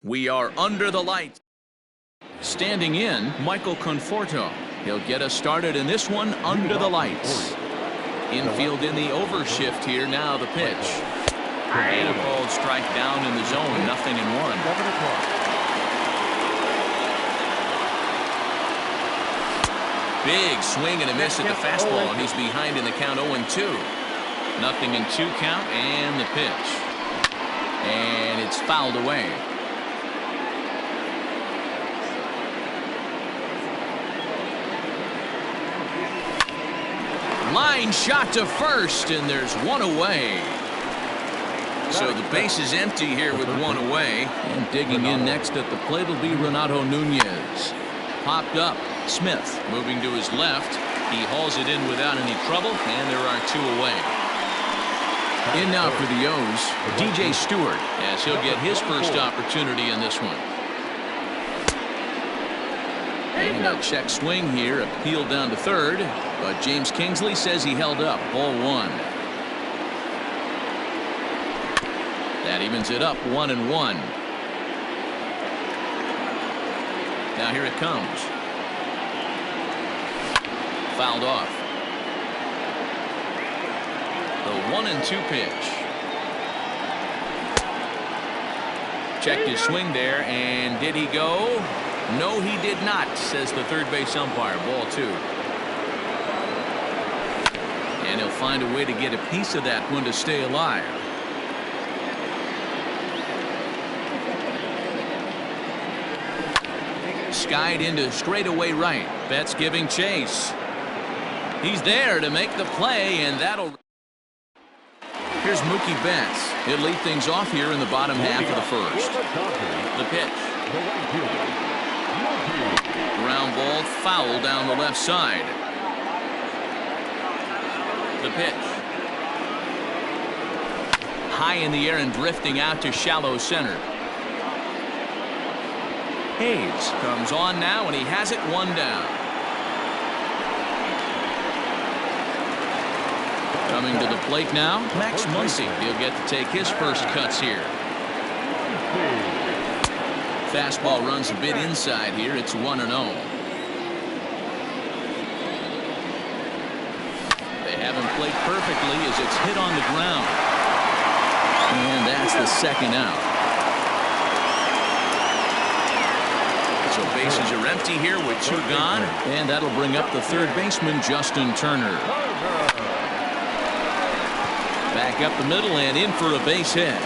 We are under the lights. Standing in, Michael Conforto. He'll get us started in this one under the lights. Infield in the overshift here. Now the pitch. And a called strike down in the zone. 0-1. Big swing and a miss at the fastball, and he's behind in the count 0-2. 0-2 count, and the pitch. And it's fouled away. Line shot to first, and there's one away. So the base is empty here with one away. And digging in next at the plate will be Renato Nunez. Popped up. Smith moving to his left. He hauls it in without any trouble, and there are two away. In now for the O's, DJ Stewart, as he'll get his first opportunity in this one. And a check swing here, appealed down to third, but James Kingsley says he held up. Ball 1. That evens it up, 1-1. Now here it comes. Fouled off. The 1-2 pitch. Checked his swing there, and did he go? No, he did not, says the third base umpire. Ball 2. And he'll find a way to get a piece of that one to stay alive. Skied into straightaway right. Betts giving chase. He's there to make the play, and that'll... Here's Mookie Betts. He'll lead things off here in the bottom half of the first. The pitch. Ground ball foul down the left side. The pitch. High in the air and drifting out to shallow center. Hayes comes on now, and he has it one down. Coming to the plate now, Max Muncy. He'll get to take his first cuts here. Fastball runs a bit inside here. It's 1-0. They have him played perfectly as it's hit on the ground. And that's the second out. So bases are empty here with two gone, and that'll bring up the third baseman, Justin Turner. Back up the middle and in for a base hit.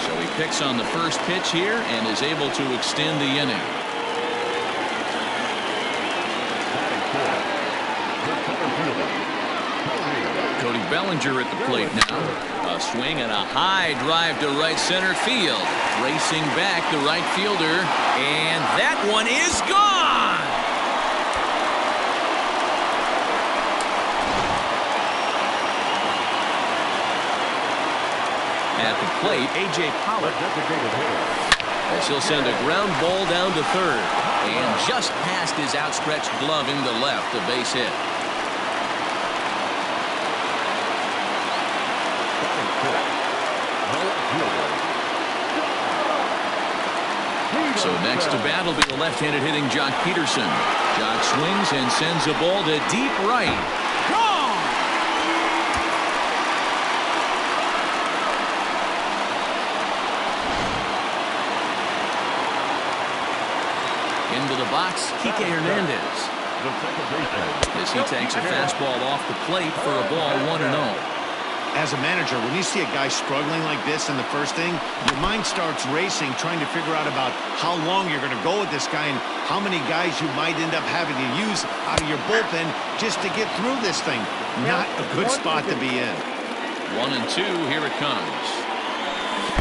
So he picks on the first pitch here and is able to extend the inning. Cody Bellinger at the plate now. A swing and a high drive to right center field. Racing back the right fielder, and that one is gone. At the plate, A.J. Pollock. As he'll send a ground ball down to third, and just past his outstretched glove into left, a base hit. So next to bat will be the left-handed hitting Jock Peterson. Jock swings and sends a ball to deep right. Gone! Into the box, Kike Hernandez. As he takes a fastball off the plate for a ball, 1-0. As a manager, when you see a guy struggling like this in the first inning, your mind starts racing, trying to figure out about how long you're going to go with this guy and how many guys you might end up having to use out of your bullpen just to get through this thing. Not a good spot to be in. 1-2, here it comes.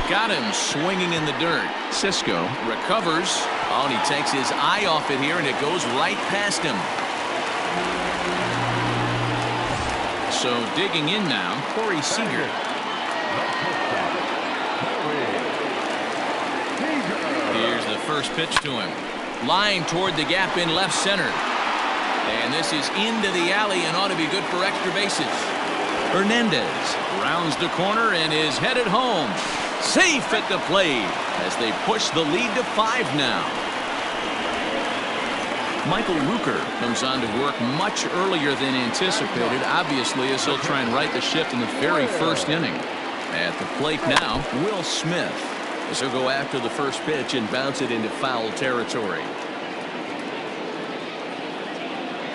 Got him swinging in the dirt. Cisco recovers. Oh, and he takes his eye off it here, and it goes right past him. So digging in now, Corey Seager. Here's the first pitch to him. Line toward the gap in left center. And this is into the alley and ought to be good for extra bases. Hernandez rounds the corner and is headed home. Safe at the plate as they push the lead to 5 now. Michael Rooker comes on to work much earlier than anticipated, obviously, as he'll try and right the ship in the very first inning. At the plate now, Will Smith, as he'll go after the first pitch and bounce it into foul territory.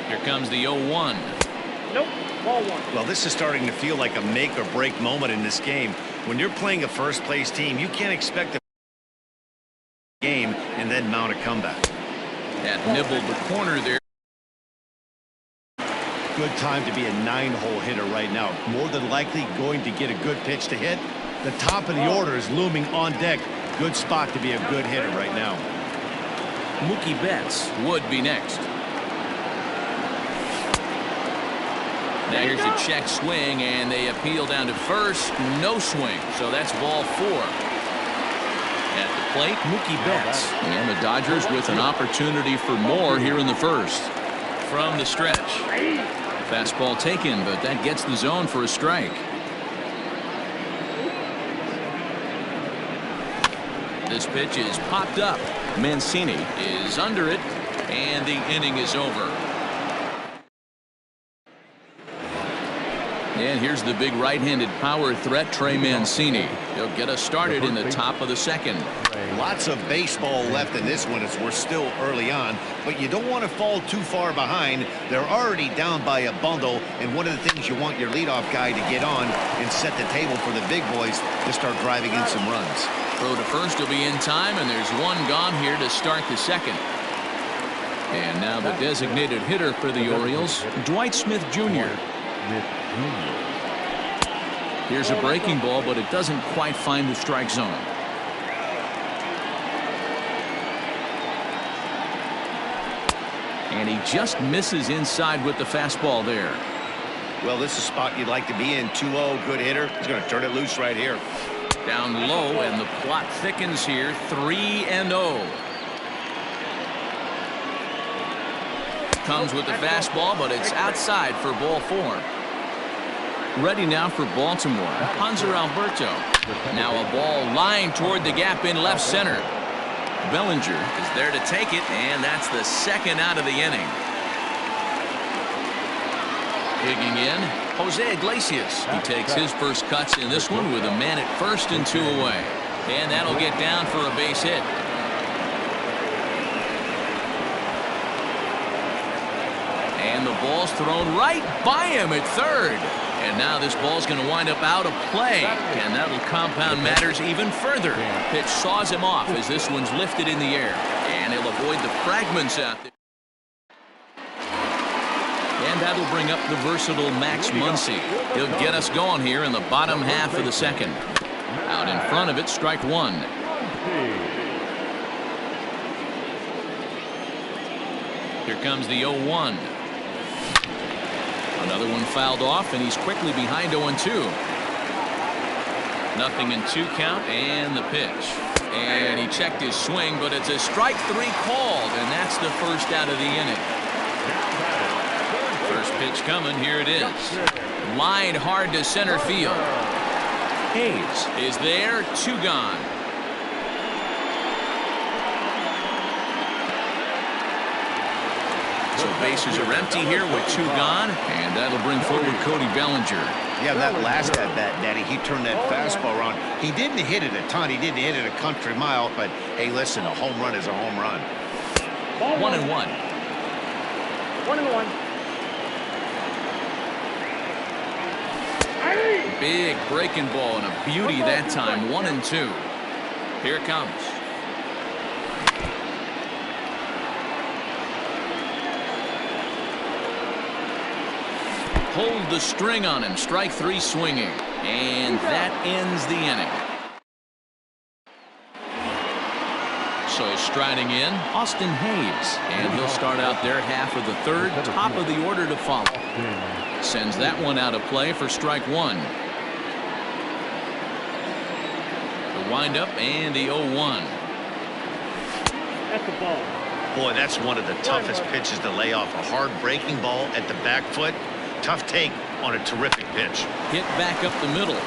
Here comes the 0-1. Nope, ball 1. Well, this is starting to feel like a make or break moment in this game. When you're playing a first place team, you can't expect a game and then mount a comeback. That nibbled the corner there. Good time to be a 9-hole hitter right now. More than likely going to get a good pitch to hit. The top of the order is looming on deck. Good spot to be a good hitter right now. Mookie Betts would be next. Now here's a check swing, and they appeal down to first. No swing, so that's ball 4. At the plate, Mookie Betts. And the Dodgers with an opportunity for more here in the first. From the stretch. Fastball taken, but that gets the zone for a strike. This pitch is popped up. Mancini is under it, and the inning is over. And here's the big right-handed power threat, Trey Mancini. He'll get us started in the top of the second. Lots of baseball left in this one as we're still early on, but you don't want to fall too far behind. They're already down by a bundle, and one of the things you want your leadoff guy to get on and set the table for the big boys to start driving in some runs. Throw to first will be in time, and there's one gone here to start the second. And now the designated hitter for the Orioles, Dwight Smith Jr. Here's a breaking ball, but it doesn't quite find the strike zone. And he just misses inside with the fastball there. Well, this is a spot you'd like to be in. 2-0, good hitter. He's going to turn it loose right here. Down low, and the plot thickens here. 3-0. Comes with the fastball, but it's outside for ball 4. Ready now for Baltimore, Hanser Alberto. Now a ball lined toward the gap in left center. Bellinger is there to take it, and that's the second out of the inning. Digging in, Jose Iglesias. He takes his first cuts in this one with a man at first and 2 away. And that'll get down for a base hit. And the ball's thrown right by him at third. And now this ball's going to wind up out of play, and that'll compound matters even further. Pitch saws him off as this one's lifted in the air, and he'll avoid the fragments out there. And that'll bring up the versatile Max Muncy. He'll get us going here in the bottom half of the second. Out in front of it, strike 1. Here comes the 0-1. Another one fouled off, and he's quickly behind 0-2. Nothing in 2 count, and the pitch. And he checked his swing, but it's a strike 3 called, and that's the first out of the inning. First pitch coming, here it is. Lined hard to center field. Hayes is there, 2 gone. So bases are empty here with 2 gone, and that'll bring forward Cody Bellinger. Yeah, that last at bat, Daddy, he turned that fastball around. He didn't hit it a ton. He didn't hit it a country mile, but hey, listen, a home run is a home run. 1-1. 1-1. Big breaking ball and a beauty that time. 1-2. Here it comes. Hold the string on him. Strike 3 swinging. And that ends the inning. So striding in, Austin Hayes. And he'll start out their half of the third. Top of the order to follow. Sends that one out of play for strike 1. The windup and the 0-1. That's the ball. Boy, that's one of the toughest pitches to lay off. A hard breaking ball at the back foot. Tough take on a terrific pitch. Hit back up the middle.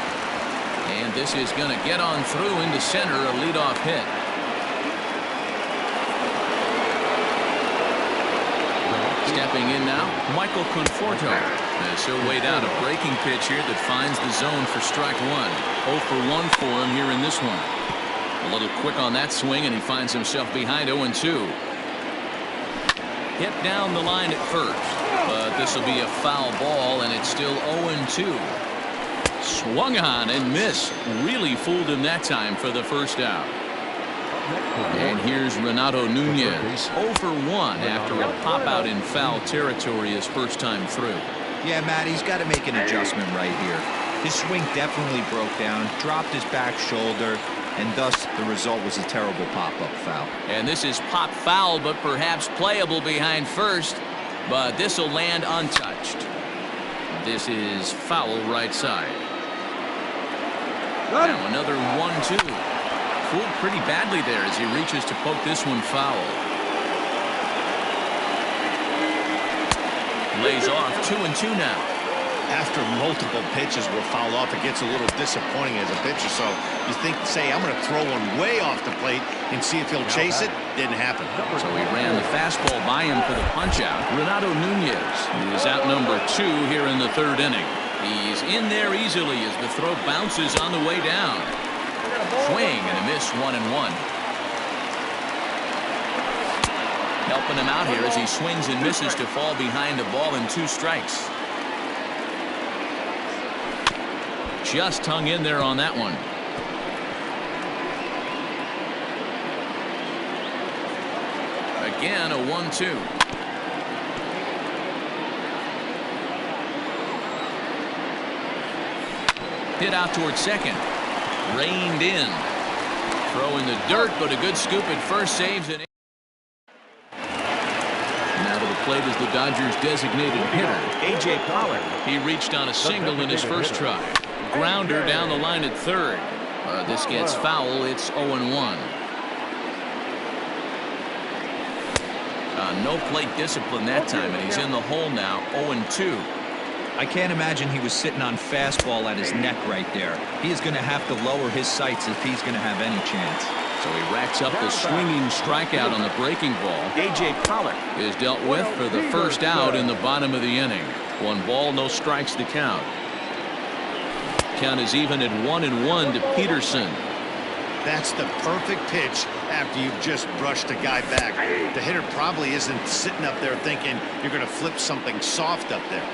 And this is going to get on through into center, a leadoff hit. Stepping in now, Michael Conforto, as he'll wait out a breaking pitch here that finds the zone for strike one. 0 for 1 for him here in this one. A little quick on that swing, and he finds himself behind 0-2. Hit down the line at first, but this will be a foul ball, and it's still 0-2. Swung on and missed. Really fooled him that time for the first out. And here's Renato Nunez, 0 for 1 after a pop out in foul territory his first time through. Yeah, Matt, he's got to make an adjustment right here. His swing definitely broke down, dropped his back shoulder, and thus the result was a terrible pop-up foul. And this is pop foul, but perhaps playable behind first, but this will land untouched. This is foul right side. Now another 1-2. Fooled pretty badly there as he reaches to poke this one foul. Lays off 2-2 now. After multiple pitches were fouled off, it gets a little disappointing as a pitcher. So you think, say, I'm going to throw one way off the plate and see if he'll chase it. Didn't happen. So he ran the fastball by him for the punch out. Renato Nunez is out number 2 here in the third inning. He's in there easily as the throw bounces on the way down. Swing and a miss, 1-1. Helping him out here as he swings and misses to fall behind a ball and 2 strikes. Just hung in there on that one. Again, a 1-2. Hit out towards second. Reined in. Throw in the dirt, but a good scoop at first, saves it. Now to the plate is the Dodgers' designated hitter, A.J. Pollard. He reached on a single in his first try. Grounder down the line at third. This gets foul. It's 0-1. No plate discipline that time, and he's in the hole now, 0-2. I can't imagine he was sitting on fastball at his neck right there. He is going to have to lower his sights if he's going to have any chance. So he racks up the swinging strikeout on the breaking ball. A.J. Pollard is dealt with for the first out in the bottom of the inning. 1 ball, no strikes to count. Count is even at 1-1 to Peterson. That's the perfect pitch after you've just brushed a guy back. The hitter probably isn't sitting up there thinking you're going to flip something soft up there.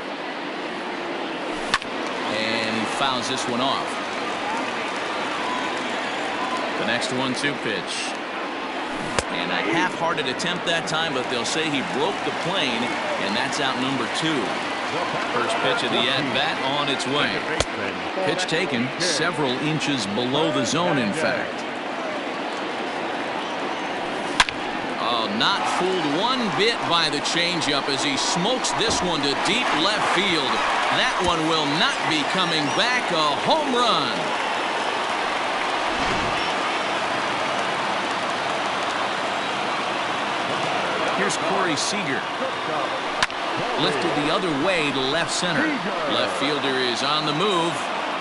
And he fouls this one off. The next 1-2 pitch. And a half-hearted attempt that time, but they'll say he broke the plane, and that's out number 2. First pitch of the at-bat on its way. Pitch taken several inches below the zone, in fact. Oh, not fooled one bit by the changeup as he smokes this one to deep left field. That one will not be coming back. A home run. Here's Corey Seager. Lifted the other way to left center. Left fielder is on the move.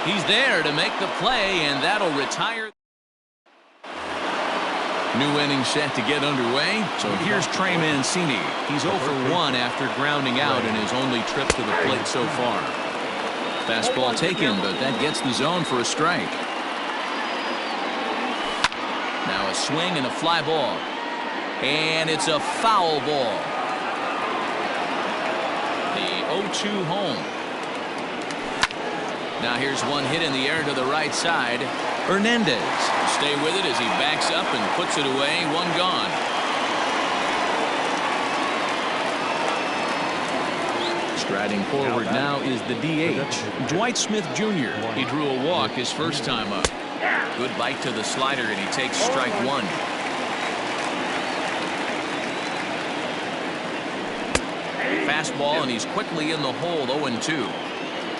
He's there to make the play, and that'll retire. New inning set to get underway. So here's Trey Mancini. He's 0 for 1 after grounding out in his only trip to the plate so far. Fastball taken, but that gets the zone for a strike. Now a swing and a fly ball. And it's a foul ball. The 0-2 home. Now here's one hit in the air to the right side. Hernandez will stay with it as he backs up and puts it away. 1 gone. Striding forward now is the DH, Dwight Smith Jr. He drew a walk his first time up. Good bite to the slider, and he takes strike 1. Fastball, and he's quickly in the hole, 0-2.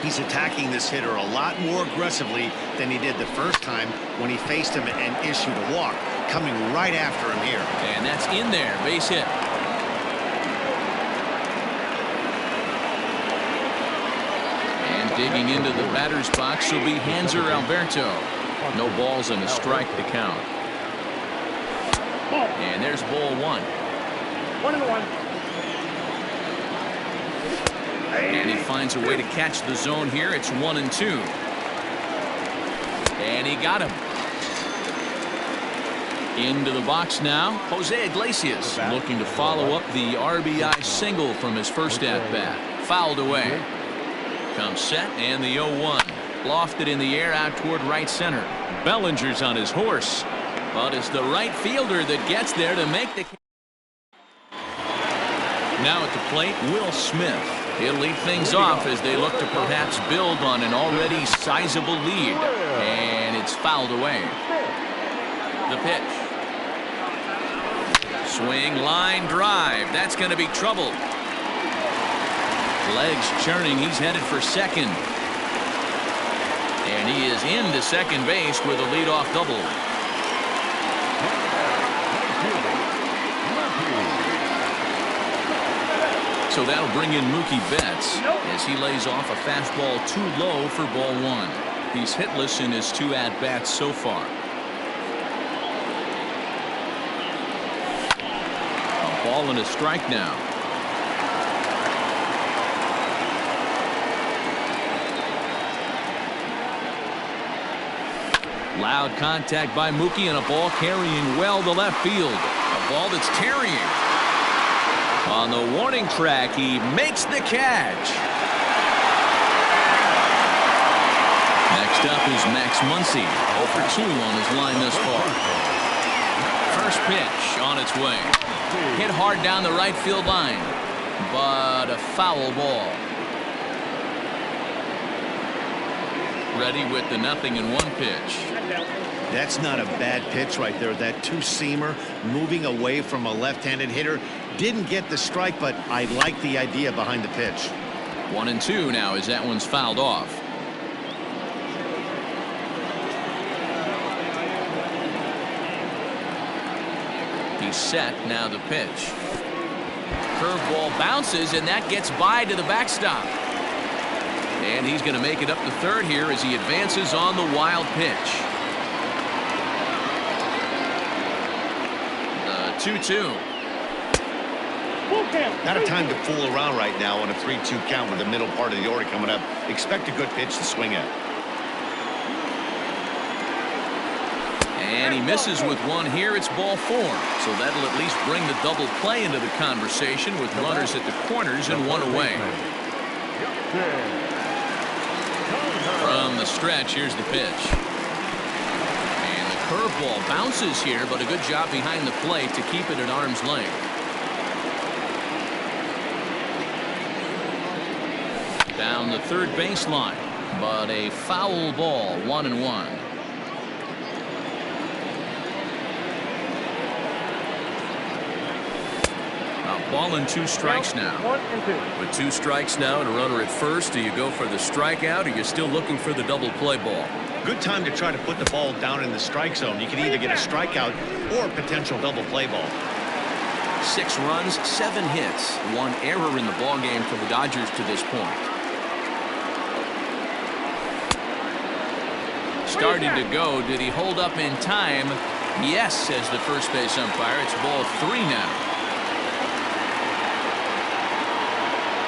He's attacking this hitter a lot more aggressively than he did the first time when he faced him and issued a walk, coming right after him here. And that's in there, base hit. And Digging into the batter's box will be Hanser Alberto. No balls and a strike to count. And there's ball 1. 1-1. And he finds a way to catch the zone here. It's 1-2. And he got him. Into the box now, Jose Iglesias looking to follow up the RBI single from his first at-bat. Fouled away. Comes set, and the 0-1. Lofted in the air out toward right center. Bellinger's on his horse, but it's the right fielder that gets there to make the... Now at the plate, Will Smith. He'll lead things off as they look to perhaps build on an already sizable lead. And it's fouled away. The pitch. Swing, line, drive. That's going to be trouble. Legs churning. He's headed for second. And he is into second base with a leadoff double. So that'll bring in Mookie Betts as he lays off a fastball too low for ball 1. He's hitless in his 2 at-bats so far. Ball and a strike now. Loud contact by Mookie and a ball carrying well to left field. A ball that's tarrying. On the warning track, he makes the catch. Next up is Max Muncy. 0 for 2 on his line thus far. First pitch on its way. Hit hard down the right field line, but a foul ball. Ready with the 0-1 pitch. That's not a bad pitch right there. That two-seamer moving away from a left-handed hitter. Didn't get the strike, but I like the idea behind the pitch. 1-2 now as that one's fouled off. He's set. Now the pitch. Curveball bounces, and that gets by to the backstop. And he's going to make it up to third here as he advances on the wild pitch. The 2-2. Not a time to fool around right now on a 3-2 count with the middle part of the order coming up. Expect a good pitch to swing at. And he misses with one here. It's ball 4. So that'll at least bring the double play into the conversation with runners at the corners and one away. From the stretch, here's the pitch. And the curveball bounces here, but a good job behind the plate to keep it at arm's length. Down the third baseline, but a foul ball, 1-1. Ball and 2 strikes now. 1-2. With 2 strikes now and a runner at first, do you go for the strikeout or you're still looking for the double play ball? Good time to try to put the ball down in the strike zone. You can either get a strikeout or a potential double play ball. 6 runs, 7 hits, 1 error in the ballgame for the Dodgers to this point. Starting to go. Did he hold up in time? Yes, says the first base umpire. It's ball 3 now.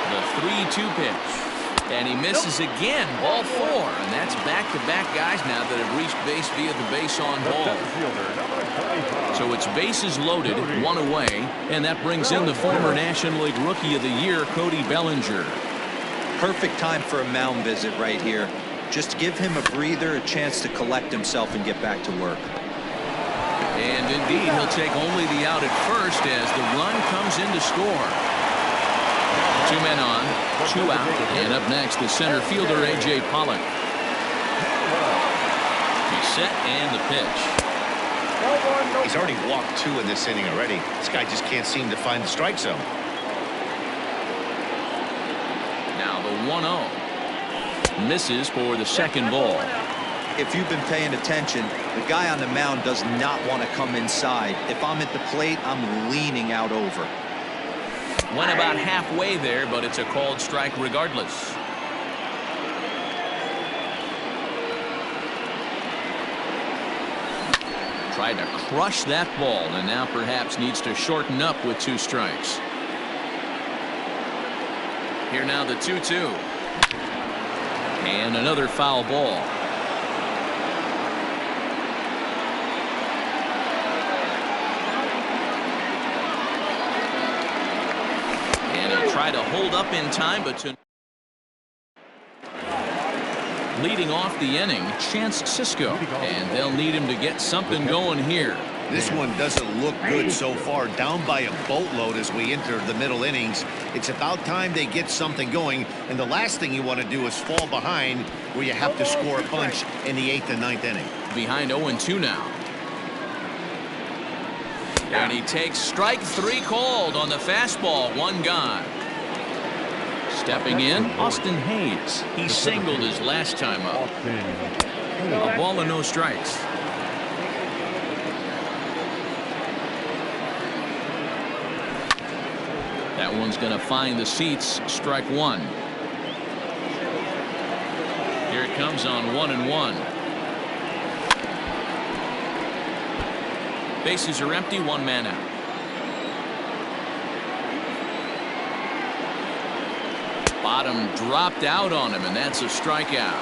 The 3-2 pitch. And he misses again. Ball 4. And that's back-to-back guys now that have reached base via the base on ball. So it's bases loaded, 1 away. And that brings in the former National League Rookie of the Year, Cody Bellinger. Perfect time for a mound visit right here. Just give him a breather, a chance to collect himself and get back to work. And indeed, he'll take only the out at first as the run comes in to score. 2 men on, 2 out, and up next, the center fielder, A.J. Pollock. He's set, and the pitch. He's already walked 2 in this inning already. This guy just can't seem to find the strike zone. Now the 1-0. Misses for the second ball. If you've been paying attention, the guy on the mound does not want to come inside. If I'm at the plate, I'm leaning out over. Went about halfway there, but it's a called strike regardless. Tried to crush that ball and now perhaps needs to shorten up with 2 strikes. Here now the 2-2. And another foul ball. And he'll try to hold up in time, but leading off the inning, Chance Sisco, and they'll need him to get something going here. This one doesn't look good so far, down by a boatload as we enter the middle innings. It's about time they get something going, and the last thing you want to do is fall behind where you have to score a bunch in the 8th and 9th inning. Behind 0-2 now. And he takes strike 3 called on the fastball, 1 gone. Stepping in, Austin Hayes. He singled his last time up. A ball and no strikes. That one's going to find the seats. Strike 1. Here it comes on 1-1. Bases are empty, 1 man out. Bottom dropped out on him, and that's a strikeout.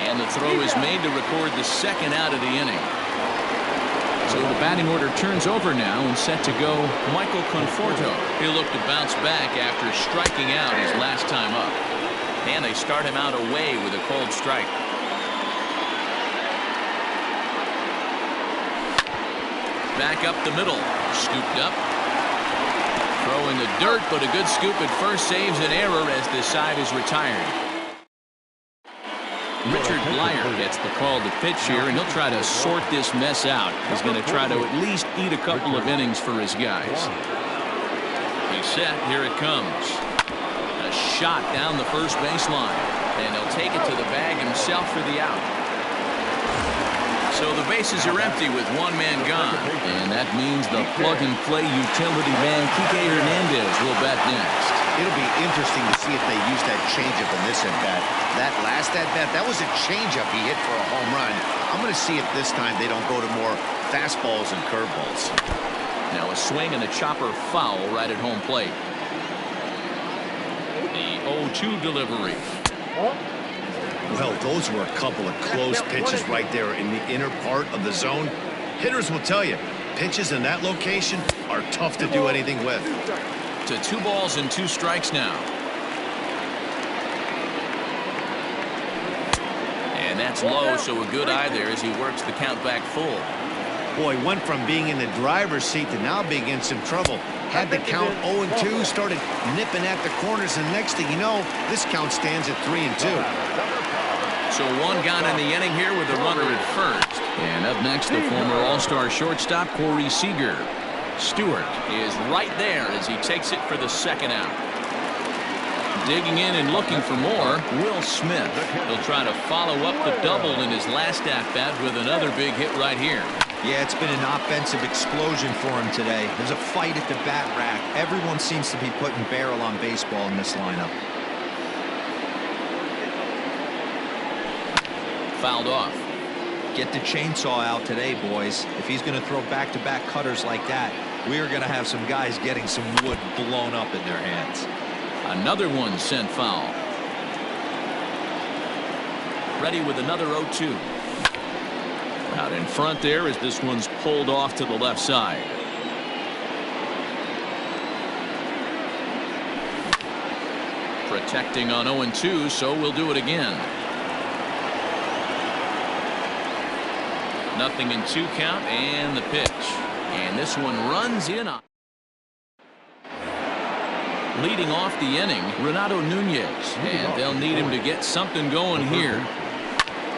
And the throw is made to record the 2nd out of the inning. So the batting order turns over now and set to go Michael Conforto. He'll look to bounce back after striking out his last time up. And they start him out away with a cold strike. Back up the middle. Scooped up. Throw in the dirt, but a good scoop at first saves an error as this side is retired. Richard Blyer gets the call to pitch here, and he'll try to sort this mess out. He's going to try to at least eat a couple of innings for his guys. He's set. Here it comes. A shot down the first baseline, and he'll take it to the bag himself for the out. So the bases are empty with 1 man gone, and that means the plug-and-play utility man Kike Hernandez will bat next. It'll be interesting to see if they use that changeup in this at-bat. That last at-bat, that was a changeup he hit for a home run. I'm going to see if this time they don't go to more fastballs and curveballs. Now a swing and a chopper foul right at home plate. The 0-2 delivery. Well, those were a couple of close pitches right there in the inner part of the zone. Hitters will tell you, pitches in that location are tough to do anything with. To 2 balls and 2 strikes now. And that's low, so a good eye there as he works the count back full. Boy, went from being in the driver's seat to now being in some trouble. Had the count 0-2, started nipping at the corners, and next thing you know, this count stands at 3-2. So 1 gone in the inning here with a runner at first. And up next, the former All-Star shortstop, Corey Seager. Stewart is right there as he takes it for the 2nd out. Digging in and looking for more, Will Smith. He'll try to follow up the double in his last at-bat with another big hit right here. Yeah, it's been an offensive explosion for him today. There's a fight at the bat rack. Everyone seems to be putting barrel on baseball in this lineup. Fouled off. Get the chainsaw out today, boys. If he's going to throw back-to-back cutters like that, we are going to have some guys getting some wood blown up in their hands. Another one sent foul. Ready with another 0-2. Out in front there as this one's pulled off to the left side. Protecting on 0-2, so we'll do it again. Nothing in 2 count, and the pitch. And this one runs in on. Leading off the inning, Renato Nunez. And they'll need him to get something going here.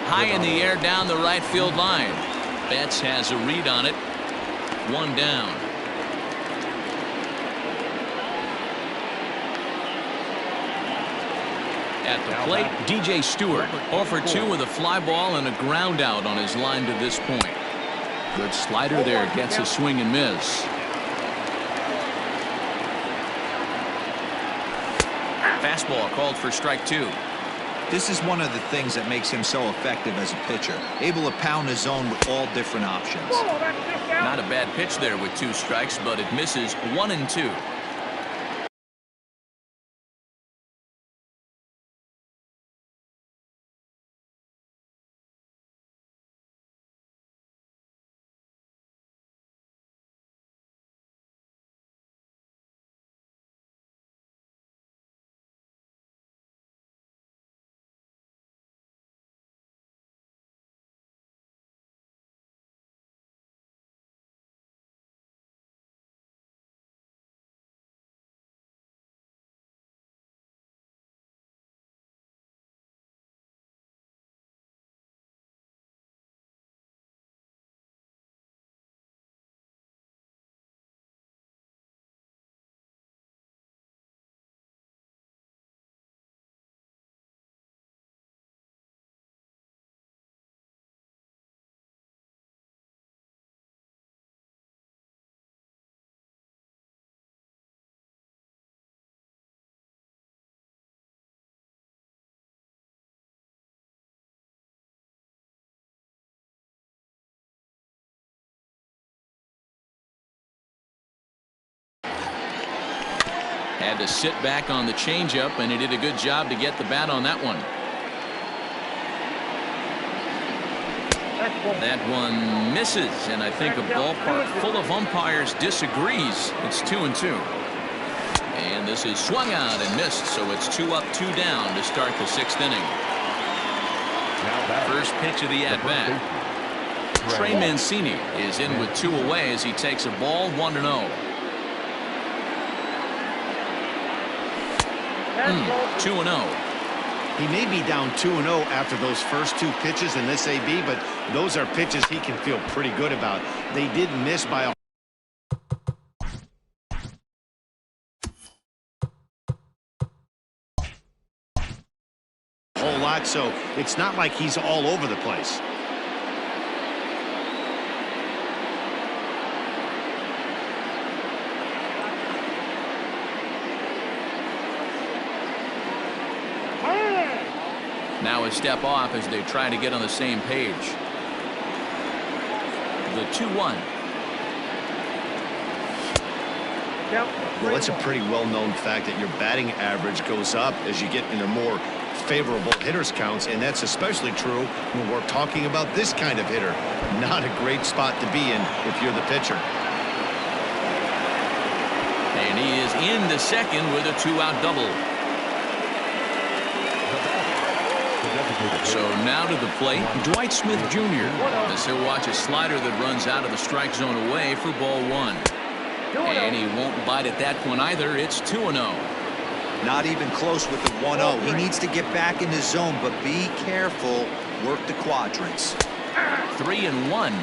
High in the air down the right field line. Betts has a read on it. 1 down. At the plate, DJ Stewart, 0 for 2 with a fly ball and a ground out on his line to this point. Good slider there, gets a swing and miss. Fastball called for strike 2. This is one of the things that makes him so effective as a pitcher, able to pound his zone with all different options. Not a bad pitch there with 2 strikes, but it misses 1-2. Had to sit back on the changeup, and he did a good job to get the bat on that one. That one misses, and I think a ballpark full of umpires disagrees. It's 2-2. And this is swung out and missed, so it's 2 up, 2 down to start the 6th inning. First pitch of the at-bat. Trey Mancini is in with 2 away as he takes a ball 1-0. 2-0. He may be down 2-0 after those first 2 pitches in this AB, but those are pitches he can feel pretty good about. They did miss by a whole lot, so it's not like he's all over the place. Now a step off as they try to get on the same page. The 2-1. Well, it's a pretty well-known fact that your batting average goes up as you get into more favorable hitters counts, and that's especially true when we're talking about this kind of hitter. Not a great spot to be in if you're the pitcher. And he is into second with a 2-out double. So now to the plate, Dwight Smith Jr. as he'll watch a slider that runs out of the strike zone away for ball 1. And he won't bite at that one either. It's 2-0. Not even close with the 1-0. He needs to get back in the zone, but be careful. Work the quadrants. 3-1.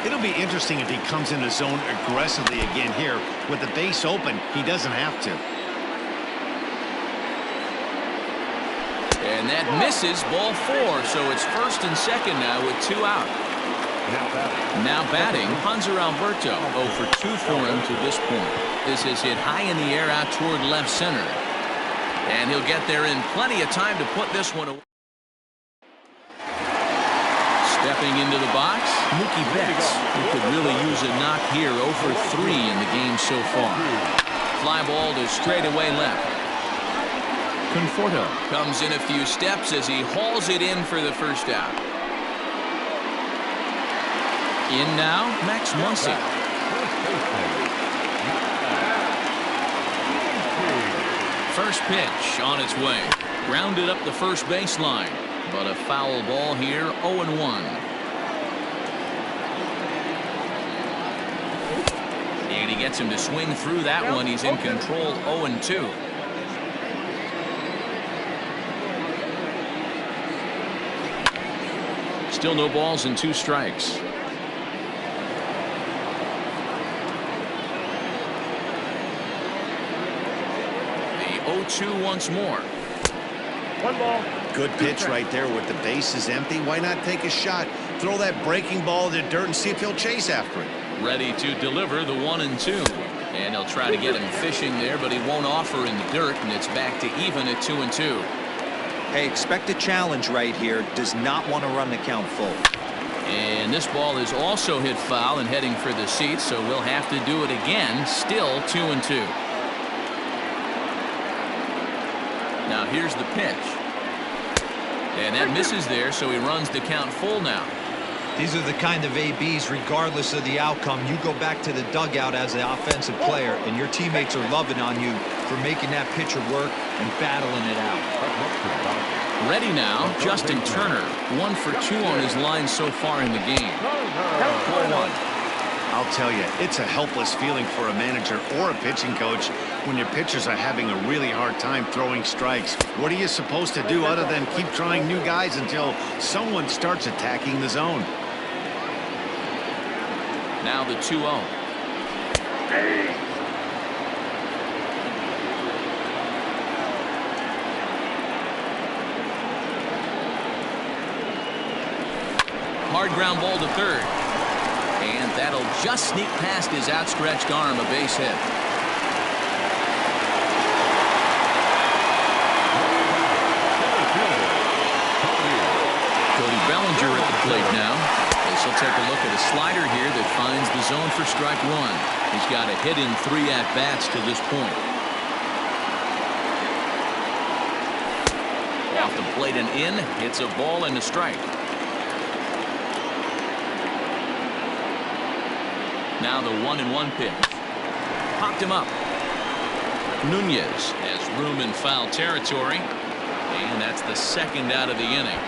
It'll be interesting if he comes in the zone aggressively again here. With the base open, he doesn't have to. And that misses ball 4, so it's first and second now with 2 out. Now batting, Hanser Alberto, 0 for 2 for him to this point. This is hit high in the air out toward left center. And he'll get there in plenty of time to put this one away. Stepping into the box, Mookie Betts, who could really use a knock here, 0 for 3 in the game so far. Fly ball to straightaway left. Conforto comes in a few steps as he hauls it in for the first out. In now, Max Muncy. First pitch on its way. Grounded up the first baseline, but a foul ball here, 0-1. And he gets him to swing through that one. He's in control, 0-2. Still no balls and 2 strikes. The 0-2 once more. 1 ball. Good pitch right there with the bases empty. Why not take a shot? Throw that breaking ball in the dirt and see if he'll chase after it. Ready to deliver the 1-2. And he'll try to get him fishing there, but he won't offer in the dirt, and it's back to even at 2-2. Hey, expect a challenge right here. Does not want to run the count full. And this ball is also hit foul and heading for the seats, so we'll have to do it again. Still 2-2. Now here's the pitch. And that misses there, so he runs the count full now. These are the kind of ABs, regardless of the outcome, you go back to the dugout as an offensive player, and your teammates are loving on you for making that pitcher work and battling it out. Ready now, Justin Turner. 1 for 2 on his line so far in the game. 4-1. I'll tell you, it's a helpless feeling for a manager or a pitching coach when your pitchers are having a really hard time throwing strikes. What are you supposed to do other than keep trying new guys until someone starts attacking the zone? Now the 2-0. Hard ground ball to third. And that'll just sneak past his outstretched arm, a base hit. Cody Bellinger at the plate now. As he'll take a look at a slider here that finds the zone for strike 1. He's got a hit in 3 at-bats to this point. Off the plate and in. Hits a ball and a strike. Now the 1-1 pitch. Popped him up. Nunez has room in foul territory. And that's the second out of the inning.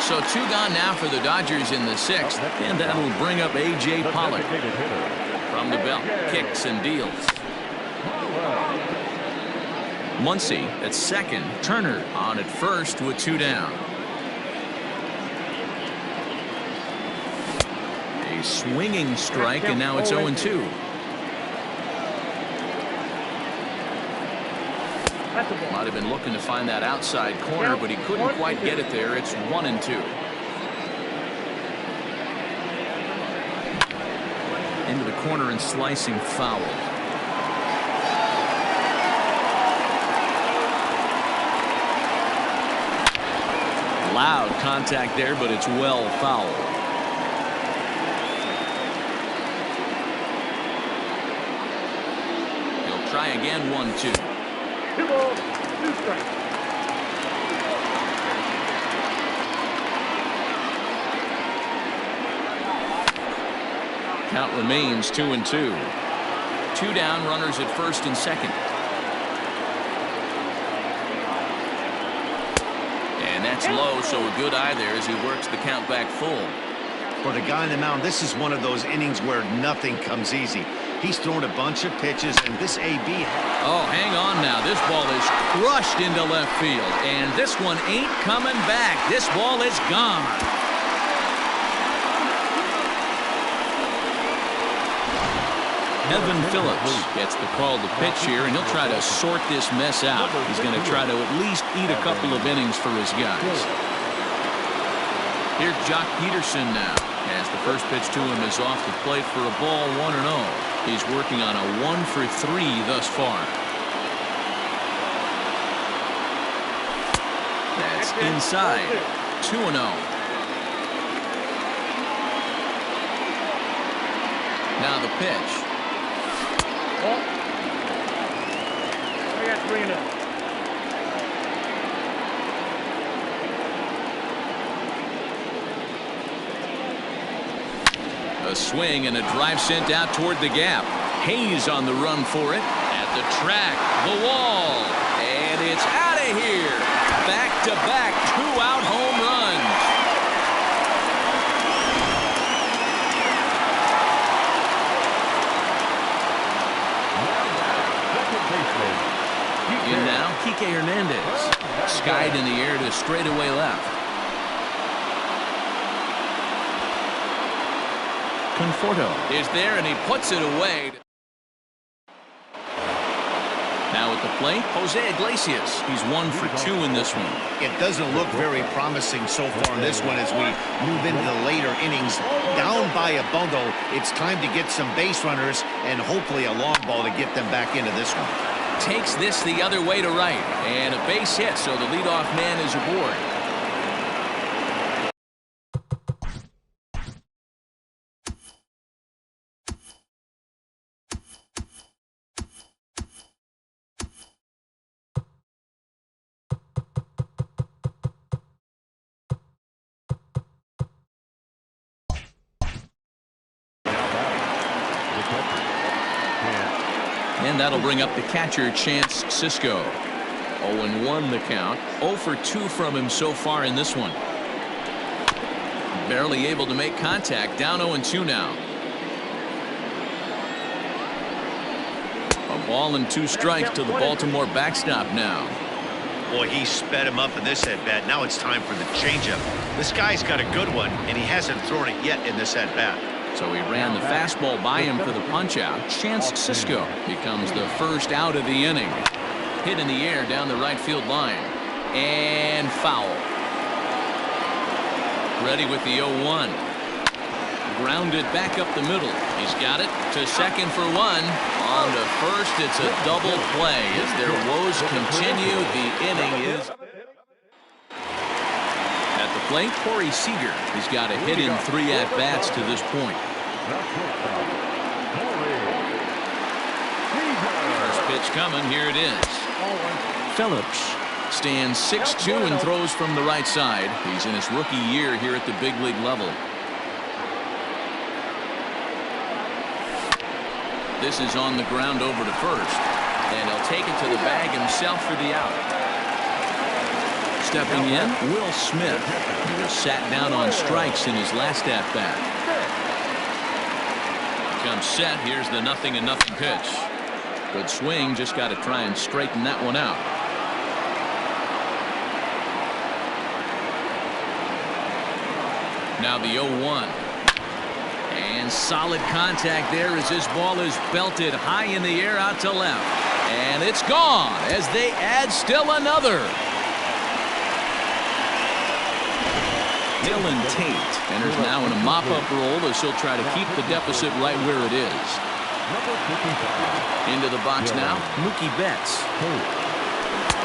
So 2 gone now for the Dodgers in the 6th. And that'll bring up A.J. Pollard. From the belt. Kicks and deals. Muncy at second. Turner on at first with 2 down. A swinging strike, and now it's 0-2. Might have been looking to find that outside corner, but he couldn't quite get it there. It's 1-2. Into the corner and slicing foul. Loud contact there, but it's well fouled. He'll try again, 1-2. 2 balls, 2 strikes. Count remains 2-2. 2 down, runners at first and second. And that's low, so a good eye there as he works the count back full. For the guy on the mound, this is one of those innings where nothing comes easy. He's thrown a bunch of pitches, and this AB... Oh, hang on now. This ball is crushed into left field, and this one ain't coming back. This ball is gone. Evan Phillips gets the call to pitch here, and he'll try to sort this mess out. He's going to try to at least eat a couple of innings for his guys. Here's Jock Peterson now, as the first pitch to him is off the plate for a ball, 1-0. He's working on a 1 for 3 thus far. That's inside. 2-0. Now the pitch. I got 3-0. A swing and a drive sent out toward the gap. Hayes on the run for it. At the track, the wall. And it's out of here. Back-to-back 2-out home runs. In now, Kike Hernandez. Skied in the air to straightaway left. Conforto is there, and he puts it away. Now at the plate, Jose Iglesias. He's 1 for 2 in this one. It doesn't look very promising so far in this one as we move into the later innings. Down by a bundle, it's time to get some base runners and hopefully a long ball to get them back into this one. takes this the other way to right. And a base hit, so the leadoff man is aboard. And that'll bring up the catcher, Chance Sisco. 0-1 the count. 0 for 2 from him so far in this one. Barely able to make contact. Down 0-2 now. A ball and 2 strikes to the Baltimore backstop now. Boy, he sped him up in this at-bat. Now it's time for the changeup. This guy's got a good one, and he hasn't thrown it yet in this at-bat. So he ran the fastball by him for the punch-out. Chance Sisco becomes the first out of the inning. Hit in the air down the right field line. And foul. Ready with the 0-1. Grounded back up the middle. He's got it to second for 1. On to first, it's a double play. As their woes continue, the inning is... At the plate, Corey Seager. He's got a hit in 3 at-bats to this point. First pitch coming. Here it is. Phillips stands 6'2" and throws from the right side. He's in his rookie year here at the big league level. This is on the ground over to first. And he'll take it to the bag himself for the out. Stepping in, Will Smith. He was sat down on strikes in his last at-bat. Comes set. Here's the 0-0 pitch. Good swing. Just got to try and straighten that one out. Now the 0-1. And solid contact there as this ball is belted high in the air out to left. And it's gone as they add still another. Dylan Tate enters now in a mop-up role as he'll try to keep the deficit right where it is. Into the box now, Mookie Betts.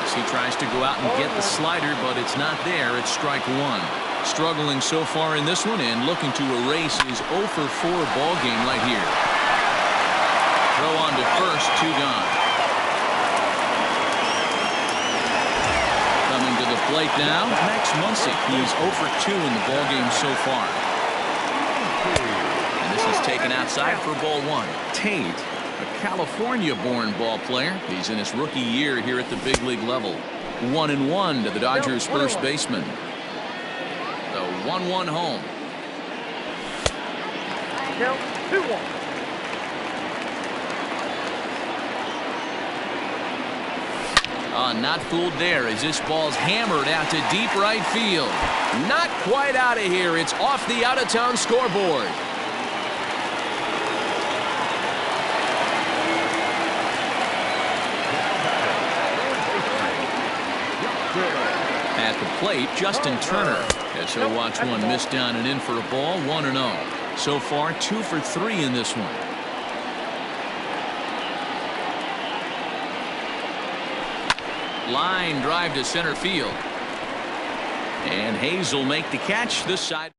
As he tries to go out and get the slider, but it's not there. It's strike 1. Struggling so far in this one and looking to erase his 0 for 4 ball game right here. Throw on to first, 2 gone. Coming to the plate now, Max Muncy. He's 0 for 2 in the ball game so far. And this is taken outside for ball 1. Tate, a California-born ball player. He's in his rookie year here at the big league level. 1-1 to the Dodgers' first baseman. The 1-1 home. Count 2-1. Not fooled there as this ball's hammered out to deep right field. Not quite out of here. It's off the out-of-town scoreboard. At the plate, Justin Turner. As he'll watch one miss down and in for a ball. 1-0. So far, 2 for 3 in this one. Line drive to center field. And Hayes will make the catch this side.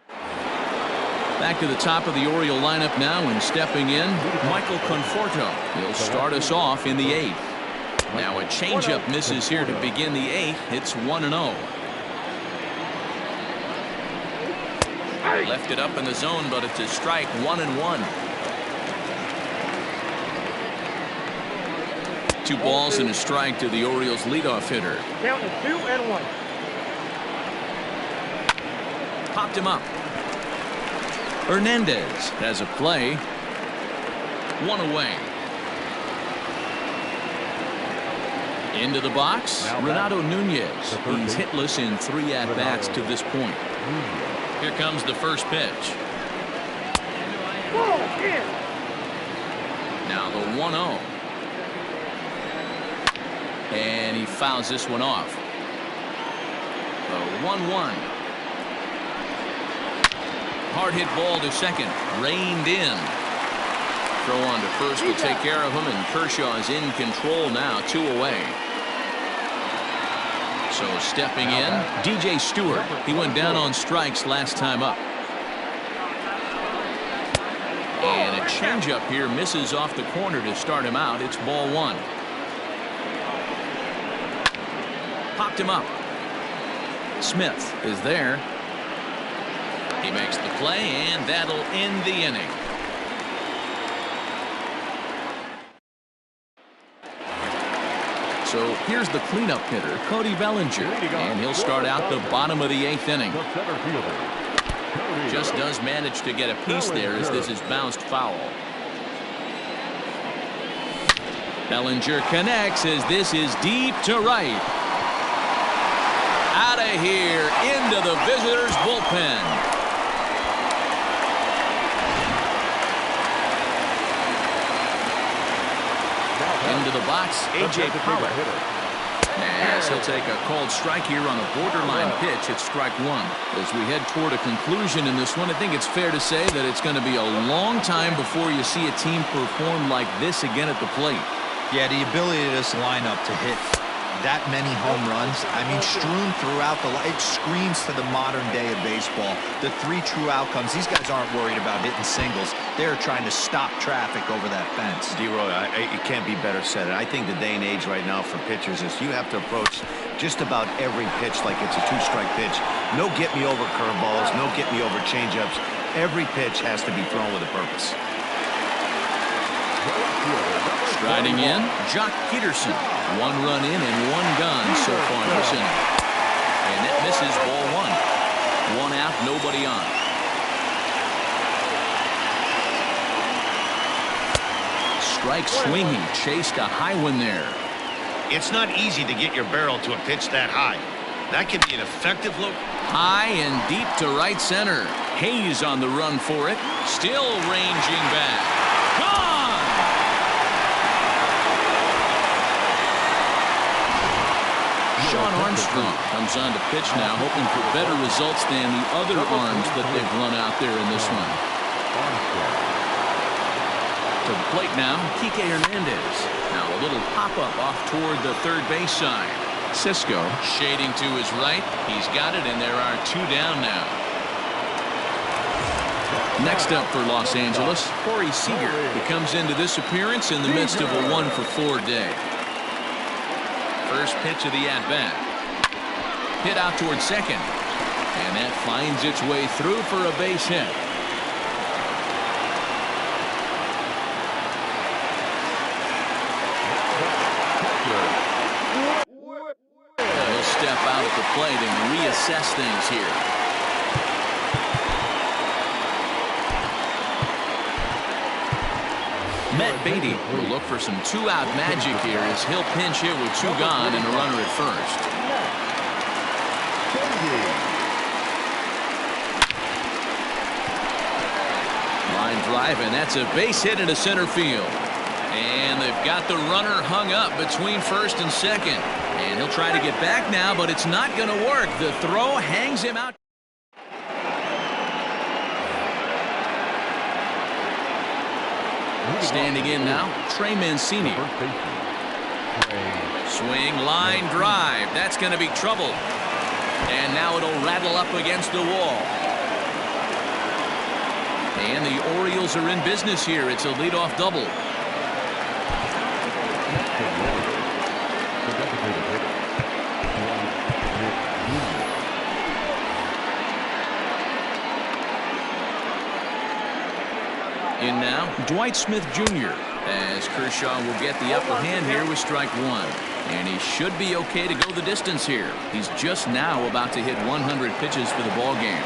Back to the top of the Oriole lineup now, and stepping in, Michael Conforto. He'll start us off in the 8th. Now a changeup misses here to begin the 8th. It's 1-0. Left it up in the zone, but it's a strike. 1-1. 2 balls and a strike to the Orioles leadoff hitter. Count is 2-1. Popped him up. Hernandez has a play. 1 away. Into the box, Renato Nunez. He's hitless in 3 at-bats to this point. Here comes the first pitch. Now the 1-0. And he fouls this one off. The 1-1. Hard hit ball to second. Reined in. throw on to first will take care of him, and Kershaw is in control now, 2 away. So stepping in, DJ Stewart. He went down on strikes last time up. And a changeup here misses off the corner to start him out. It's ball 1. Popped him up. Smith is there. He makes the play, and that'll end the inning. So here's the cleanup hitter, Cody Bellinger, and he'll start out the bottom of the 8th inning. Just does manage to get a piece there as this is bounced foul. Bellinger connects as this is deep to right. Out of here, into the visitors' bullpen. Into the box, A.J. Pollock. As he'll take a called strike here on a borderline pitch at strike 1. As we head toward a conclusion in this one, I think it's fair to say that it's going to be a long time before you see a team perform like this again at the plate. Yeah, the ability of this lineup to hit that many home runs, I mean, strewn throughout it screams to the modern day of baseball. The 3 true outcomes. These guys aren't worried about hitting singles. They're trying to stop traffic over that fence. D-Roy, it can't be better said. I think the day and age right now for pitchers is you have to approach just about every pitch like it's a 2-strike pitch. No get-me-over curveballs, no get-me-over changeups. Every pitch has to be thrown with a purpose. Striding in, Jock Peterson. 1 run in and 1 gone so far this inning. And that misses ball 1. 1 out, nobody on. Strike swinging, chased a high one there. It's not easy to get your barrel to a pitch that high. That can be an effective look. High and deep to right center. Hayes on the run for it. Still ranging back. Gone! Sean Armstrong comes on to pitch now, hoping for better results than the other arms that they've run out there in this one. To the plate now, Kike Hernandez. Now a little pop-up off toward the third base side. Cisco shading to his right. He's got it, and there are 2 down now. Next up for Los Angeles, Corey Seager. He comes into this appearance in the midst of a 1-for-4 day. First pitch of the at-bat. Hit out toward second. And that finds its way through for a base hit. He'll step out at the plate and reassess things here. Matt Beatty will look for some 2-out magic here as he'll pinch hit with 2 gone and a runner at first. Line drive, and that's a base hit into center field. And they've got the runner hung up between first and second. And he'll try to get back now, but it's not going to work. The throw hangs him out. Standing in now, Trey Mancini. Swing, line drive. That's going to be trouble. And now it'll rattle up against the wall. And the Orioles are in business here. It's a leadoff double. In now, Dwight Smith Jr. as Kershaw will get the upper hand here with strike 1. And he should be okay to go the distance here. He's just now about to hit 100 pitches for the ball game.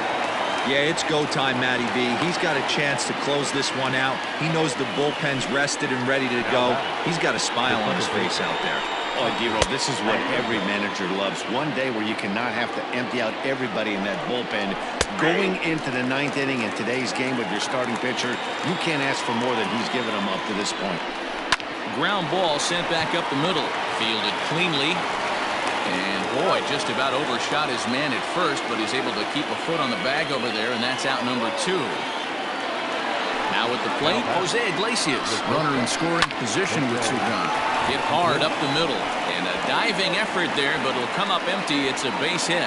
Yeah, it's go time, Matty B. He's got a chance to close this one out. He knows the bullpen's rested and ready to go. He's got a smile on his face out there. Oh, D-Roll, this is what every manager loves. One day where you cannot have to empty out everybody in that bullpen. Going into the 9th inning in today's game with your starting pitcher, you can't ask for more than he's given them up to this point. Ground ball sent back up the middle. Fielded cleanly. And boy, just about overshot his man at first, but he's able to keep a foot on the bag over there, and that's out number 2. Now at the plate, Jose Iglesias. Runner in scoring position with two gone. Hit hard up the middle. And a diving effort there, but it'll come up empty. It's a base hit.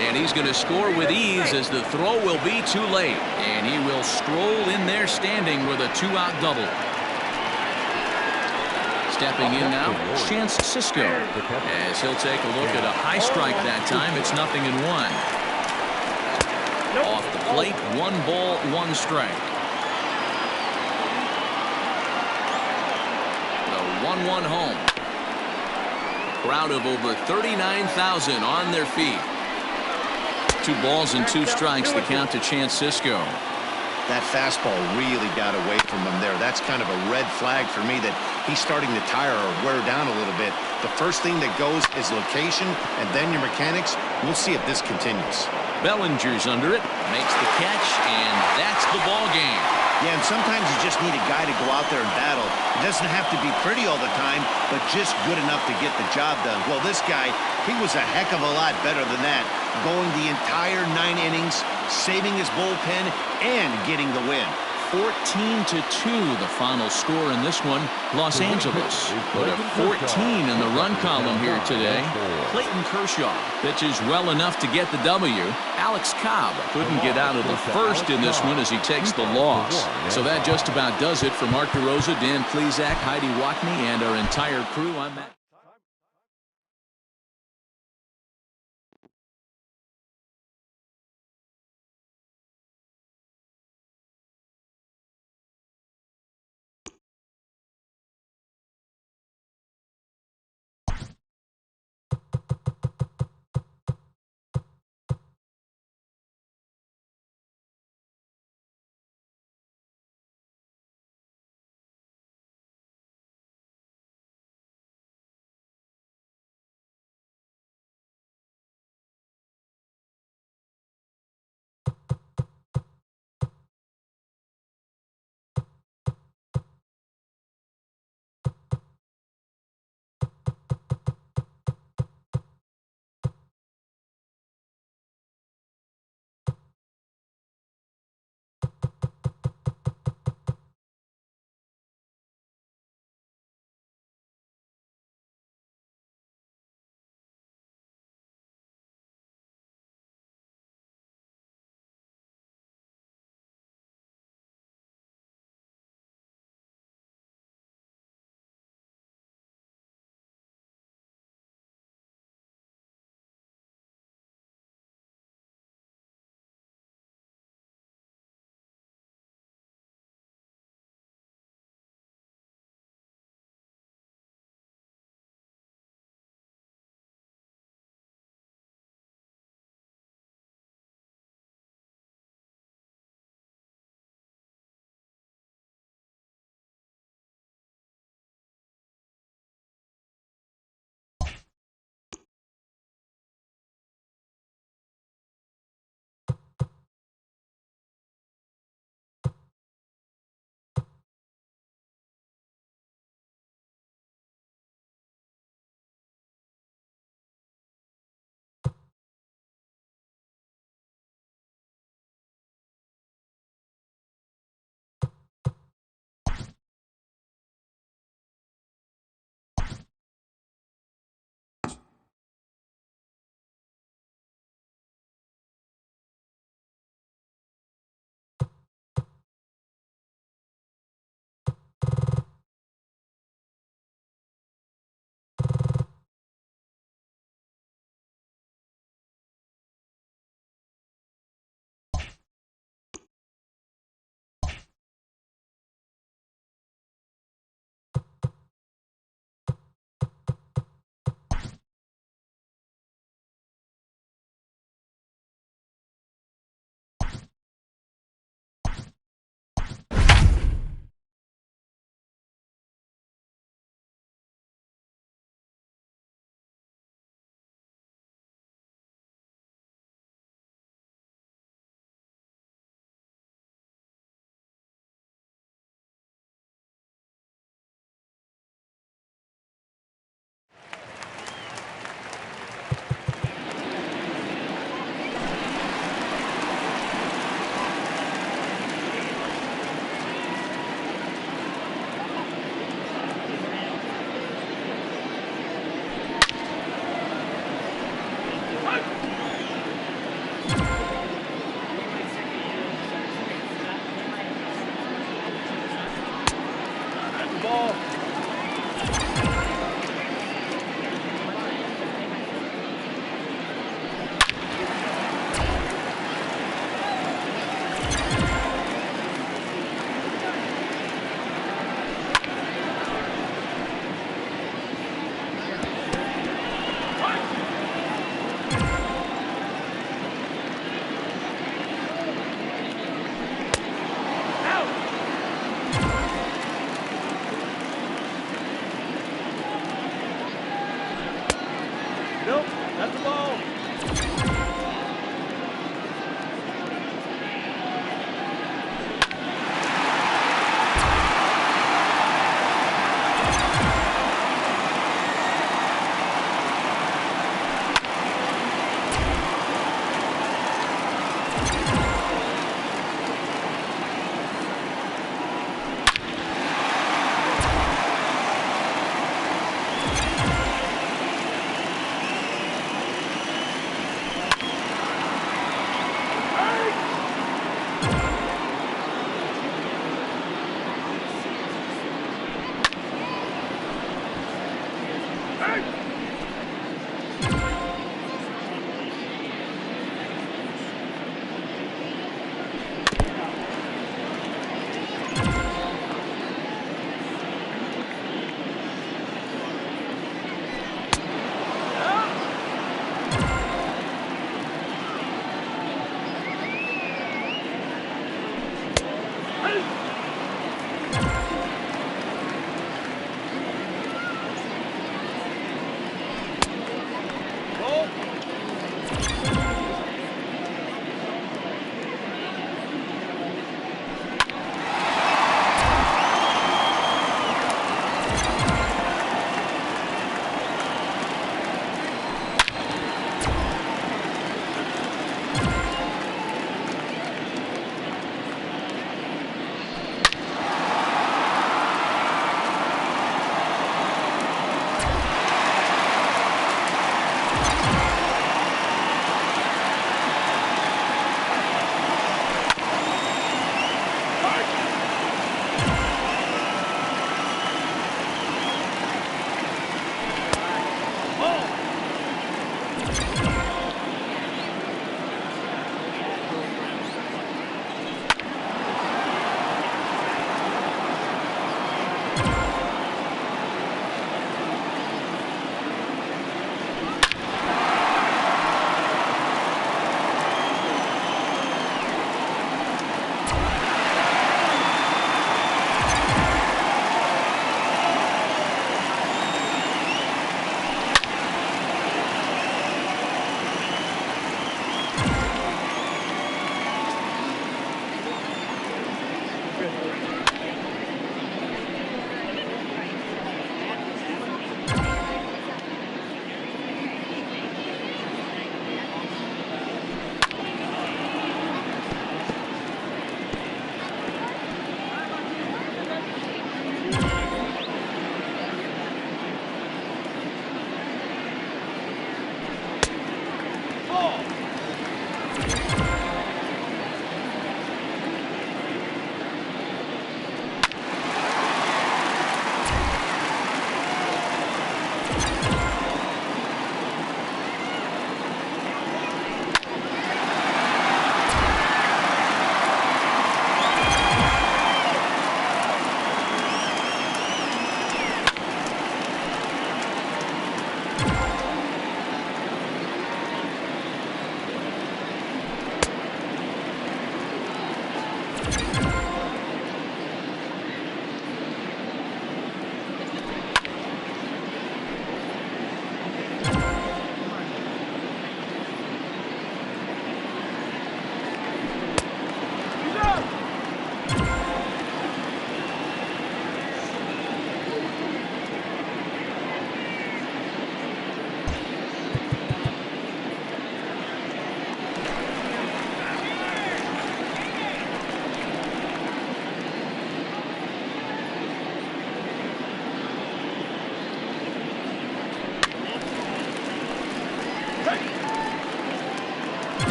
And he's going to score with ease as the throw will be too late. And he will stroll in there standing with a two-out double. Stepping in now, Chance Cisco. As he'll take a look at a high strike that time. It's 0-1. Off the plate, 1 ball, 1 strike. The 1-1 home. Crowd of over 39,000 on their feet. 2 balls and 2 strikes, the count to Chance Cisco. That fastball really got away from him there. That's kind of a red flag for me that he's starting to tire or wear down a little bit. The first thing that goes is location and then your mechanics. We'll see if this continues. Bellinger's under it, makes the catch, and that's the ball game. Yeah, and sometimes you just need a guy to go out there and battle. It doesn't have to be pretty all the time, but just good enough to get the job done. Well, this guy, he was a heck of a lot better than that, going the entire 9 innings, saving his bullpen, and getting the win. 14-2, the final score in this one. Los Angeles put a 14 in the run column here today. Clayton Kershaw pitches well enough to get the W. Alex Cobb couldn't get out of the first in this one as he takes the loss. So that just about does it for Mark DeRosa, Dan Plesac, Heidi Watney, and our entire crew. I'm Matt. Nope, that's the ball.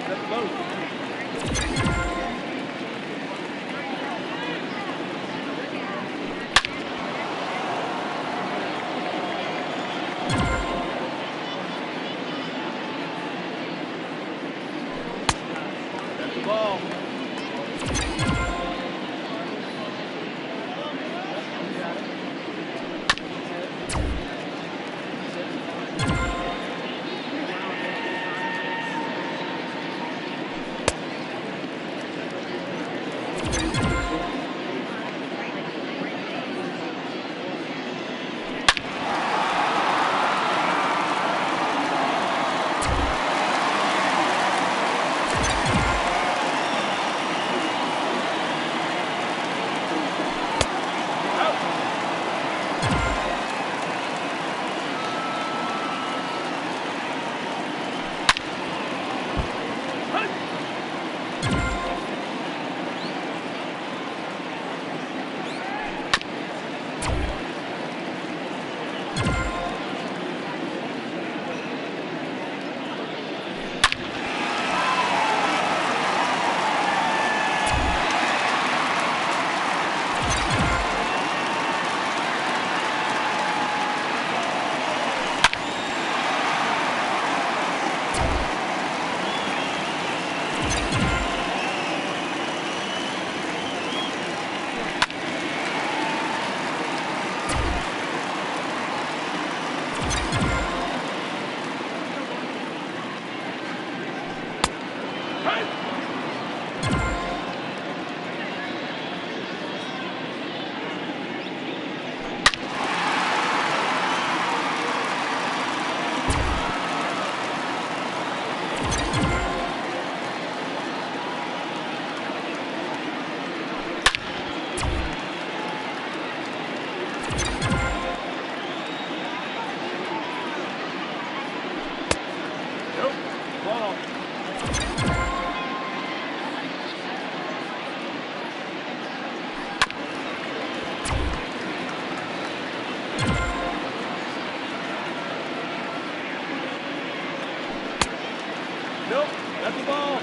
That's low. That's the ball. Nope, that's the ball.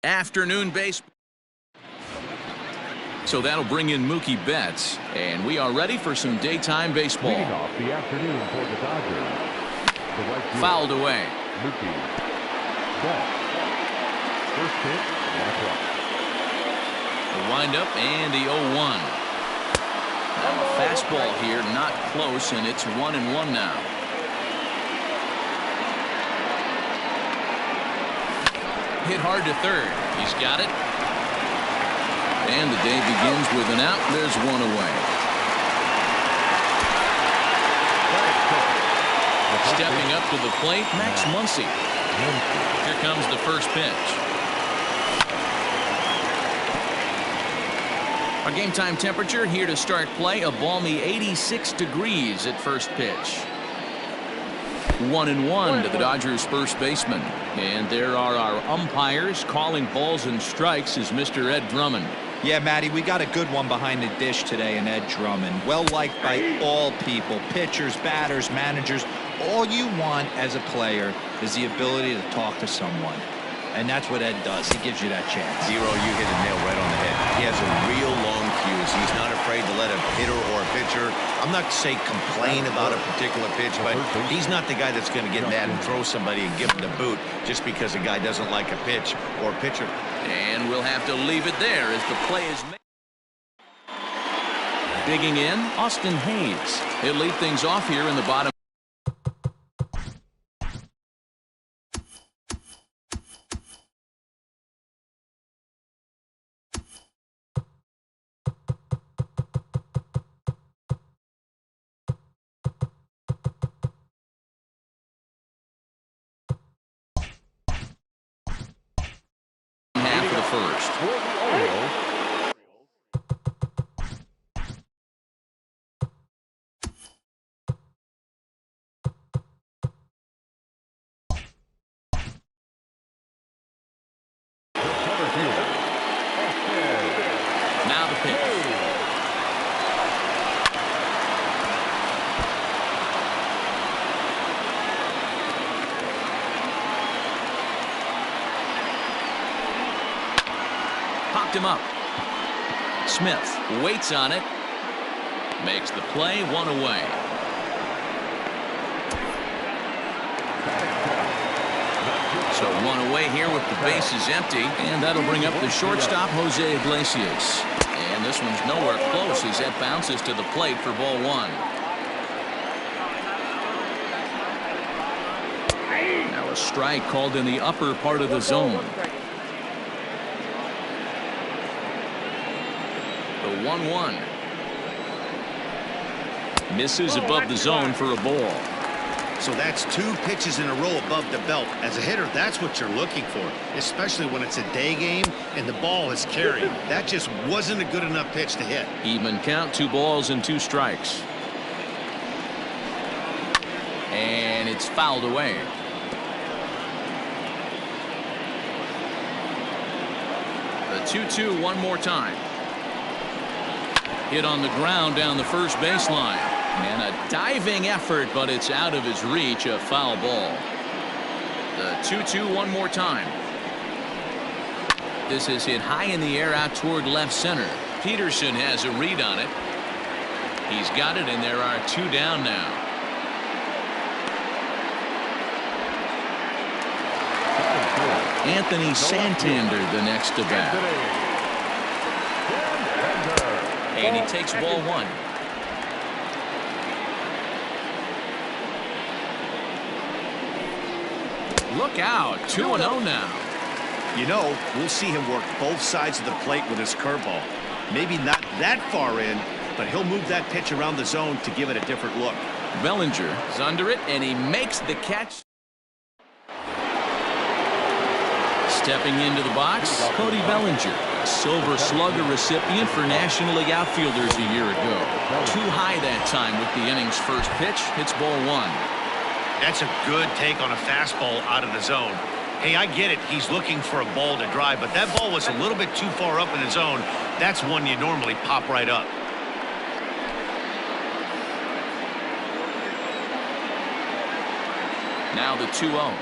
Afternoon baseball. So that'll bring in Mookie Betts, and we are ready for some daytime baseball. Leading off the afternoon for the Dodgers. The right field, fouled away. Mookie Betts. First pitch, 1 o'clock. The windup and the 0-1. Now a fastball here, not close, and it's 1-1 now. Hit hard to third. He's got it. And the day begins with an out. There's one away. Stepping up to the plate, Max Muncy. Here comes the first pitch. Our game time temperature here to start play, a balmy 86 degrees at first pitch. 1-1 to the Dodgers first baseman. And there are our umpires calling balls and strikes is Mr. Ed Drummond. Yeah, Matty, we got a good one behind the dish today in Ed Drummond. Well liked by all people, pitchers, batters, managers. All you want as a player is the ability to talk to someone. And that's what Ed does. He gives you that chance. Zero, you hit a nail right on the head. He has a real long fuse. He's not afraid to let a hitter or a pitcher, I'm not to say complain about a particular pitch, but he's not the guy that's going to get mad and throw somebody and give him the boot just because a guy doesn't like a pitch or a pitcher. And we'll have to leave it there as the play is made. Digging in, Austin Hayes. He'll lead things off here in the bottom. First. Now the pitch. Popped him up. Smith waits on it. Makes the play, 1 away. So 1 away here with the bases empty. And that'll bring up the shortstop, Jose Iglesias. And this one's nowhere close as that bounces to the plate for ball 1. Now a strike called in the upper part of the zone. The 1-1. Misses above the zone for a ball. So that's 2 pitches in a row above the belt. As a hitter, that's what you're looking for, especially when it's a day game and the ball is carried. That just wasn't a good enough pitch to hit. Even count, 2 balls and 2 strikes. And it's fouled away. The 2-2 one more time. Hit on the ground down the first baseline. And a diving effort, but it's out of his reach, a foul ball. The 2-2 one more time. This is hit high in the air out toward left center. Peterson has a read on it. He's got it, and there are 2 down now. Anthony Santander the next to bat. And he takes ball 1. Look out, 2-0 now. You know, we'll see him work both sides of the plate with his curveball. Maybe not that far in, but he'll move that pitch around the zone to give it a different look. Bellinger is under it, and he makes the catch. Stepping into the box, Cody Bellinger, a Silver Slugger recipient for National League outfielders a year ago. Too high that time with the inning's first pitch. Hits ball 1. That's a good take on a fastball out of the zone. Hey, I get it. He's looking for a ball to drive, but that ball was a little bit too far up in the zone. That's one you normally pop right up. Now the 2-0.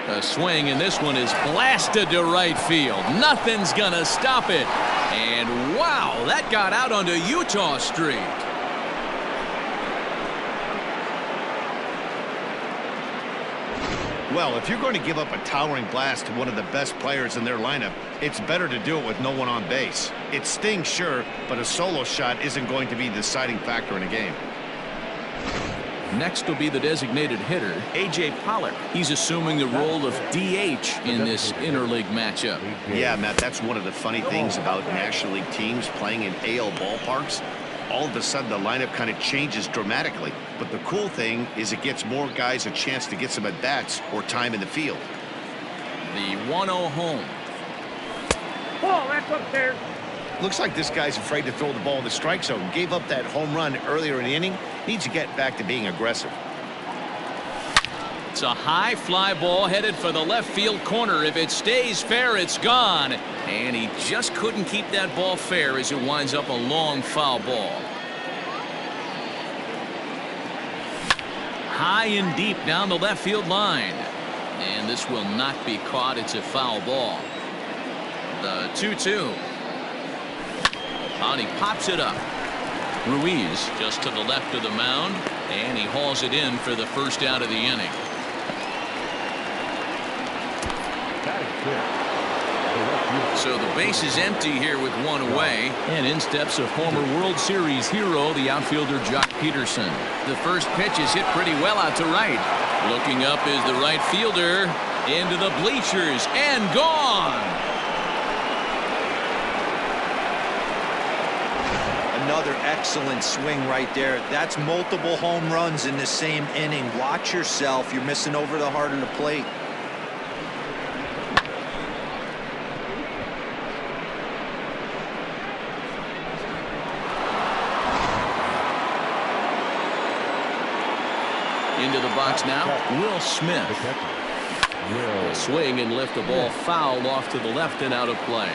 A swing, and this one is blasted to right field. Nothing's gonna stop it. And wow, that got out onto Utah Street. Well, if you're going to give up a towering blast to one of the best players in their lineup, it's better to do it with no one on base. It stings, sure, but a solo shot isn't going to be the deciding factor in a game. Next will be the designated hitter, A.J. Pollock. He's assuming the role of DH in this interleague matchup. Yeah, Matt, that's one of the funny things about National League teams playing in AL ballparks. All of a sudden, the lineup kind of changes dramatically. But the cool thing is it gets more guys a chance to get some at-bats or time in the field. The 1-0 home. Ball, that's upstairs. Looks like this guy's afraid to throw the ball in the strike zone. Gave up that home run earlier in the inning. Needs to get back to being aggressive. It's a high fly ball headed for the left field corner. If it stays fair, it's gone. And he just couldn't keep that ball fair as it winds up a long foul ball. High and deep down the left field line. And this will not be caught. It's a foul ball. The 2-2. And he pops it up. Ruiz just to the left of the mound, and he hauls it in for the first out of the inning. So the base is empty here with one away, and in steps a former World Series hero, the outfielder Jock Peterson. The first pitch is hit pretty well out to right. Looking up is the right fielder, into the bleachers, and gone. Another excellent swing right there. That's multiple home runs in the same inning. Watch yourself. You're missing over the heart of the plate. Into the box now, Will Smith. A swing and lift the ball foul off to the left and out of play.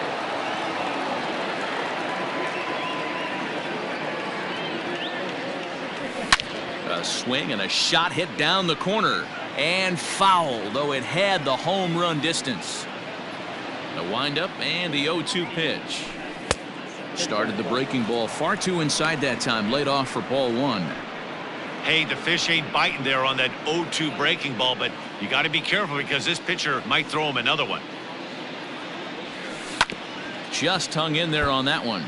A swing and a shot hit down the corner and foul, though it had the home run distance. The windup and the 0-2 pitch. Started the breaking ball far too inside that time, laid off for ball one. Hey, the fish ain't biting there on that 0-2 breaking ball, but you got to be careful because this pitcher might throw him another one. Just hung in there on that one.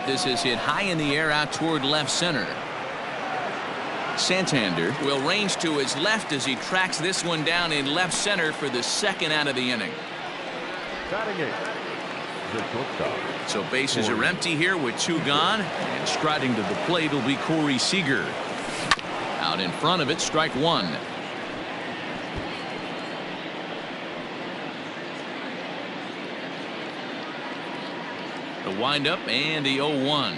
This is hit high in the air out toward left center. Santander will range to his left as he tracks this one down in left center for the second out of the inning. So bases are empty here with two gone, and striding to the plate will be Corey Seager. Out in front of it, strike one. The windup and the 0-1.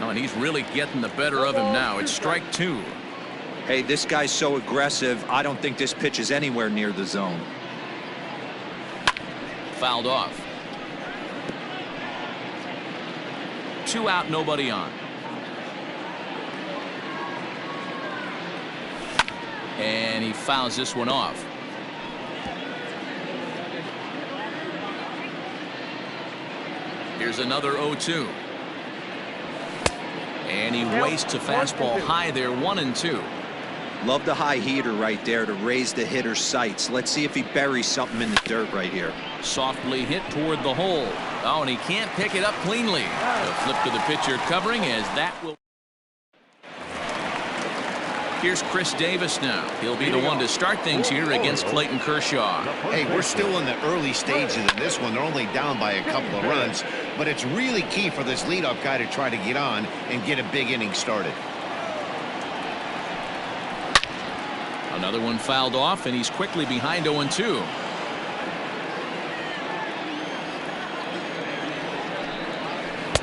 Oh, and he's really getting the better of him now. It's strike two. Hey, this guy's so aggressive. I don't think this pitch is anywhere near the zone. Fouled off. 2 out, nobody on. And he fouls this one off. Here's another 0-2. And he wastes a fastball high there, 1-2. Love the high heater right there to raise the hitter's sights. Let's see if he buries something in the dirt right here. Softly hit toward the hole. Oh, and he can't pick it up cleanly. A flip to the pitcher covering as that will. Here's Chris Davis now. He'll be the one to start things here against Clayton Kershaw. Hey, we're still in the early stages of this one. They're only down by a couple of runs, but it's really key for this leadoff guy to try to get on and get a big inning started. Another one fouled off, and he's quickly behind 0-2.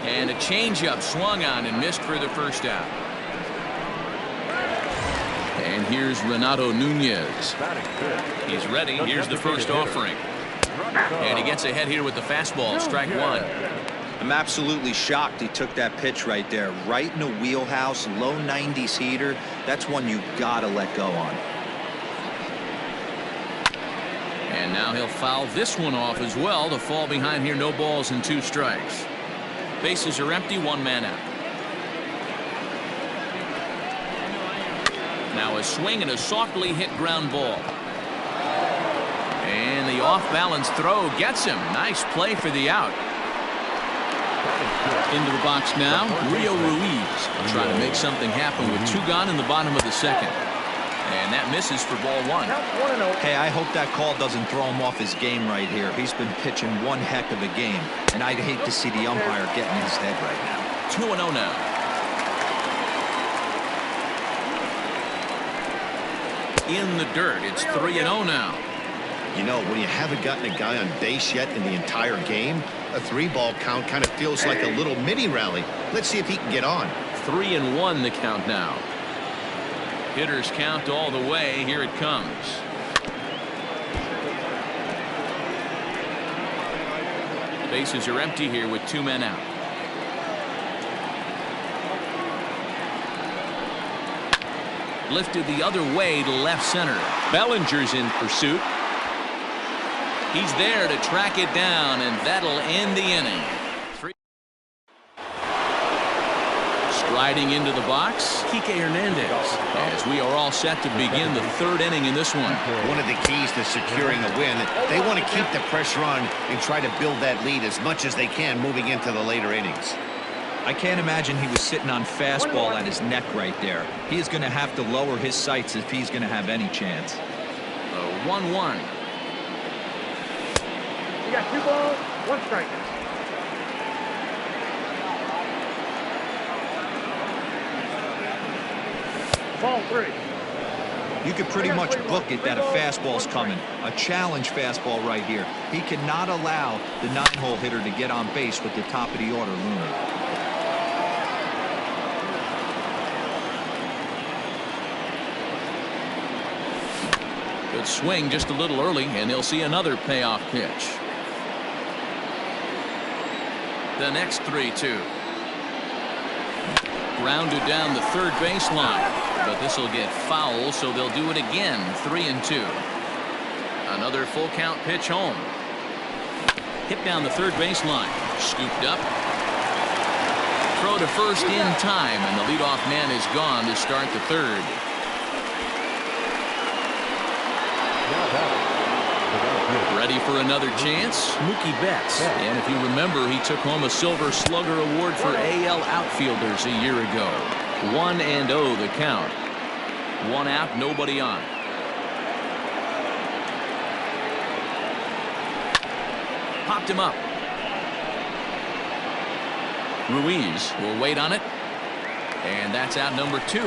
And a changeup swung on and missed for the first out. And here's Renato Nunez. He's ready. Here's the first offering. And he gets ahead here with the fastball. Strike one. I'm absolutely shocked he took that pitch right there. Right in the wheelhouse, low 90s heater. That's one you gotta let go on. And now he'll foul this one off as well to fall behind here. No balls and 2 strikes. Bases are empty, 1 man out. Now a swing and a softly hit ground ball. And the off-balance throw gets him. Nice play for the out. Into the box now, Rio Ruiz trying to make something happen with 2 gone in the bottom of the 2nd. And that misses for ball 1. Hey, I hope that call doesn't throw him off his game right here. He's been pitching one heck of a game, and I'd hate to see the umpire get in his head right now. 2-0 now. In the dirt, it's 3-0 now. You know, when you haven't gotten a guy on base yet in the entire game, a 3-ball count kind of feels like a little mini rally. Let's see if he can get on. 3-1 the count now. Hitters count all the way. Here it comes. Bases are empty here with 2 men out. Lifted the other way to left center. Bellinger's in pursuit. He's there to track it down, and that'll end the inning. Striding into the box, Kike Hernandez, as we are all set to begin the 3rd inning in this one. One of the keys to securing a win, they want to keep the pressure on and try to build that lead as much as they can moving into the later innings. I can't imagine he was sitting on fastball at his neck right there. He is going to have to lower his sights if he's going to have any chance. 1-1. You got 2 balls, 1 strike. Ball 3. You could pretty much book it that a fastball's coming. A challenge fastball right here. He cannot allow the 9-hole hitter to get on base with the top of the order looming. Good swing just a little early, and he'll see another payoff pitch. The next 3-2. Grounded down the 3rd baseline, but this will get foul, so they'll do it again. 3-2. Another full count pitch home. Hit down the 3rd baseline. Scooped up. Throw to first in time, and the leadoff man is gone to start the 3rd. Ready for another chance? Mookie Betts. And if you remember, he took home a Silver Slugger Award for AL outfielders a year ago. 1-0 the count. 1 out, nobody on. Popped him up. Ruiz will wait on it. And that's out number 2.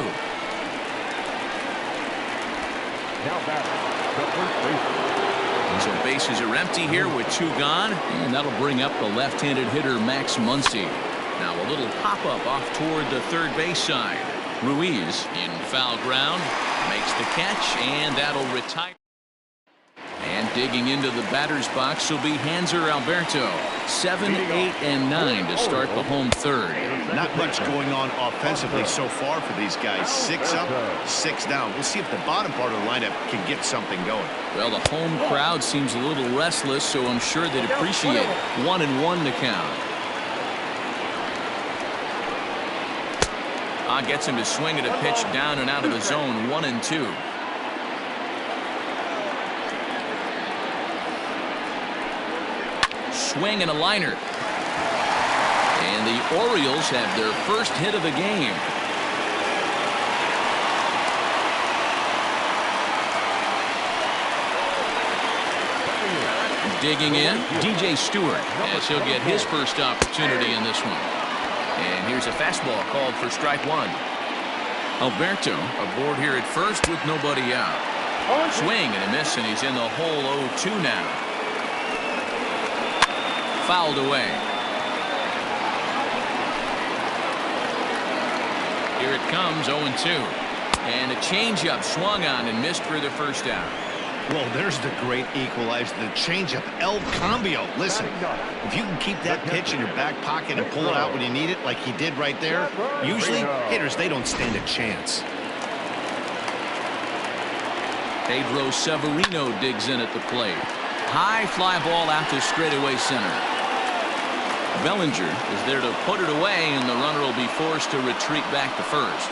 Now batting, the first baseman. So bases are empty here with 2 gone, and that'll bring up the left-handed hitter Max Muncy. Now a little pop-up off toward the 3rd base side. Ruiz in foul ground, makes the catch, and that'll retire. And digging into the batter's box will be Hanser Alberto. 7, 8, and 9 to start the home 3rd. Not much going on offensively so far for these guys. 6 up, 6 down. We'll see if the bottom part of the lineup can get something going. Well, the home crowd seems a little restless, so I'm sure they'd appreciate it. 1-1 the count. Gets him to swing at a pitch down and out of the zone. 1-2. Swing and a liner. And the Orioles have their first hit of the game. Digging in, DJ Stewart, as he'll get his first opportunity in this one. And here's a fastball called for strike 1. Alberto aboard here at first with nobody out. Swing and a miss, and he's in the hole 0-2 now. Fouled away. Here it comes, 0-2. And a changeup swung on and missed for the first out. Well, there's the great equalizer, the changeup El Cambio. Listen, if you can keep that pitch in your back pocket and pull it out when you need it like he did right there, usually hitters, they don't stand a chance. Pedro Severino digs in at the plate. High fly ball out to straightaway center. Bellinger is there to put it away, and the runner will be forced to retreat back to first.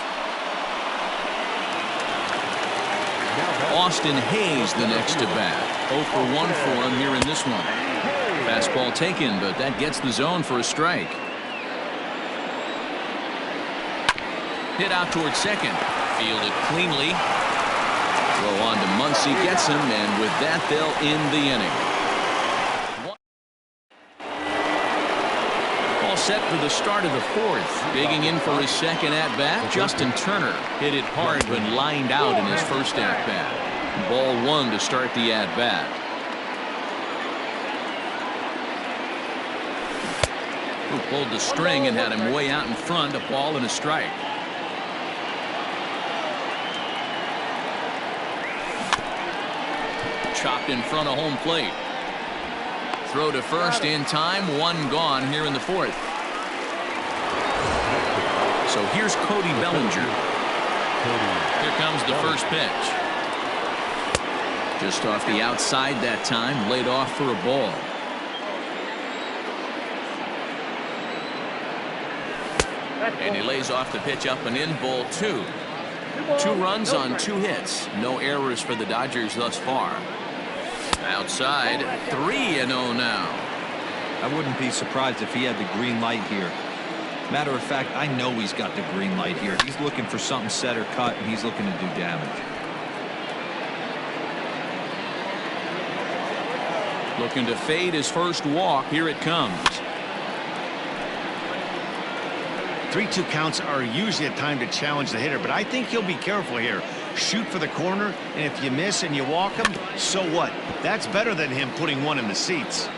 Austin Hayes the next to bat. 0 for 1 for him here in this one. Fastball taken, but that gets the zone for a strike. Hit out towards second. Fielded cleanly. Throw on to Muncy, gets him, and with that they'll end the inning. All set for the start of the fourth. Digging in for his second at-bat, Justin Turner hit it hard but lined out in his first at-bat. Ball one to start the at-bat. Who pulled the string and had him way out in front, a ball and a strike. Chopped in front of home plate. Throw to first in time, one gone here in the fourth. So here's Cody Bellinger. Here comes the first pitch. Just off the outside that time, laid off for a ball. And he lays off the pitch up and in, ball two. 2 runs on 2 hits. No errors for the Dodgers thus far. Outside, 3-0 now. I wouldn't be surprised if he had the green light here. Matter of fact, I know he's got the green light here. He's looking for something set or cut, and he's looking to do damage. Looking to fade his first walk. Here it comes. 3-2 counts are usually a time to challenge the hitter, but I think he'll be careful here. Shoot for the corner, and if you miss and you walk him, so what? That's better than him putting one in the seats.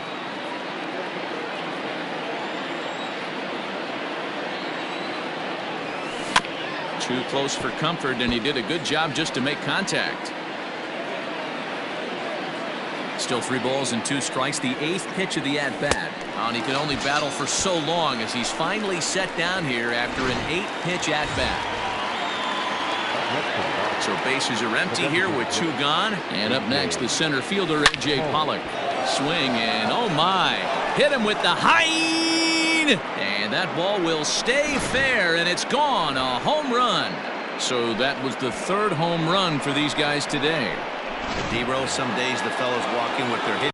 Too close for comfort, and he did a good job just to make contact. Still 3 balls and 2 strikes, the 8th pitch of the at-bat. And he can only battle for so long as he's finally set down here after an 8-pitch at-bat. So bases are empty here with 2 gone. And up next, the center fielder, A.J. Pollock. Swing, and oh my, hit him with the height! And that ball will stay fair, and it's gone, a home run. So that was the 3rd home run for these guys today. D-Row, some days the fellows walking with their hit.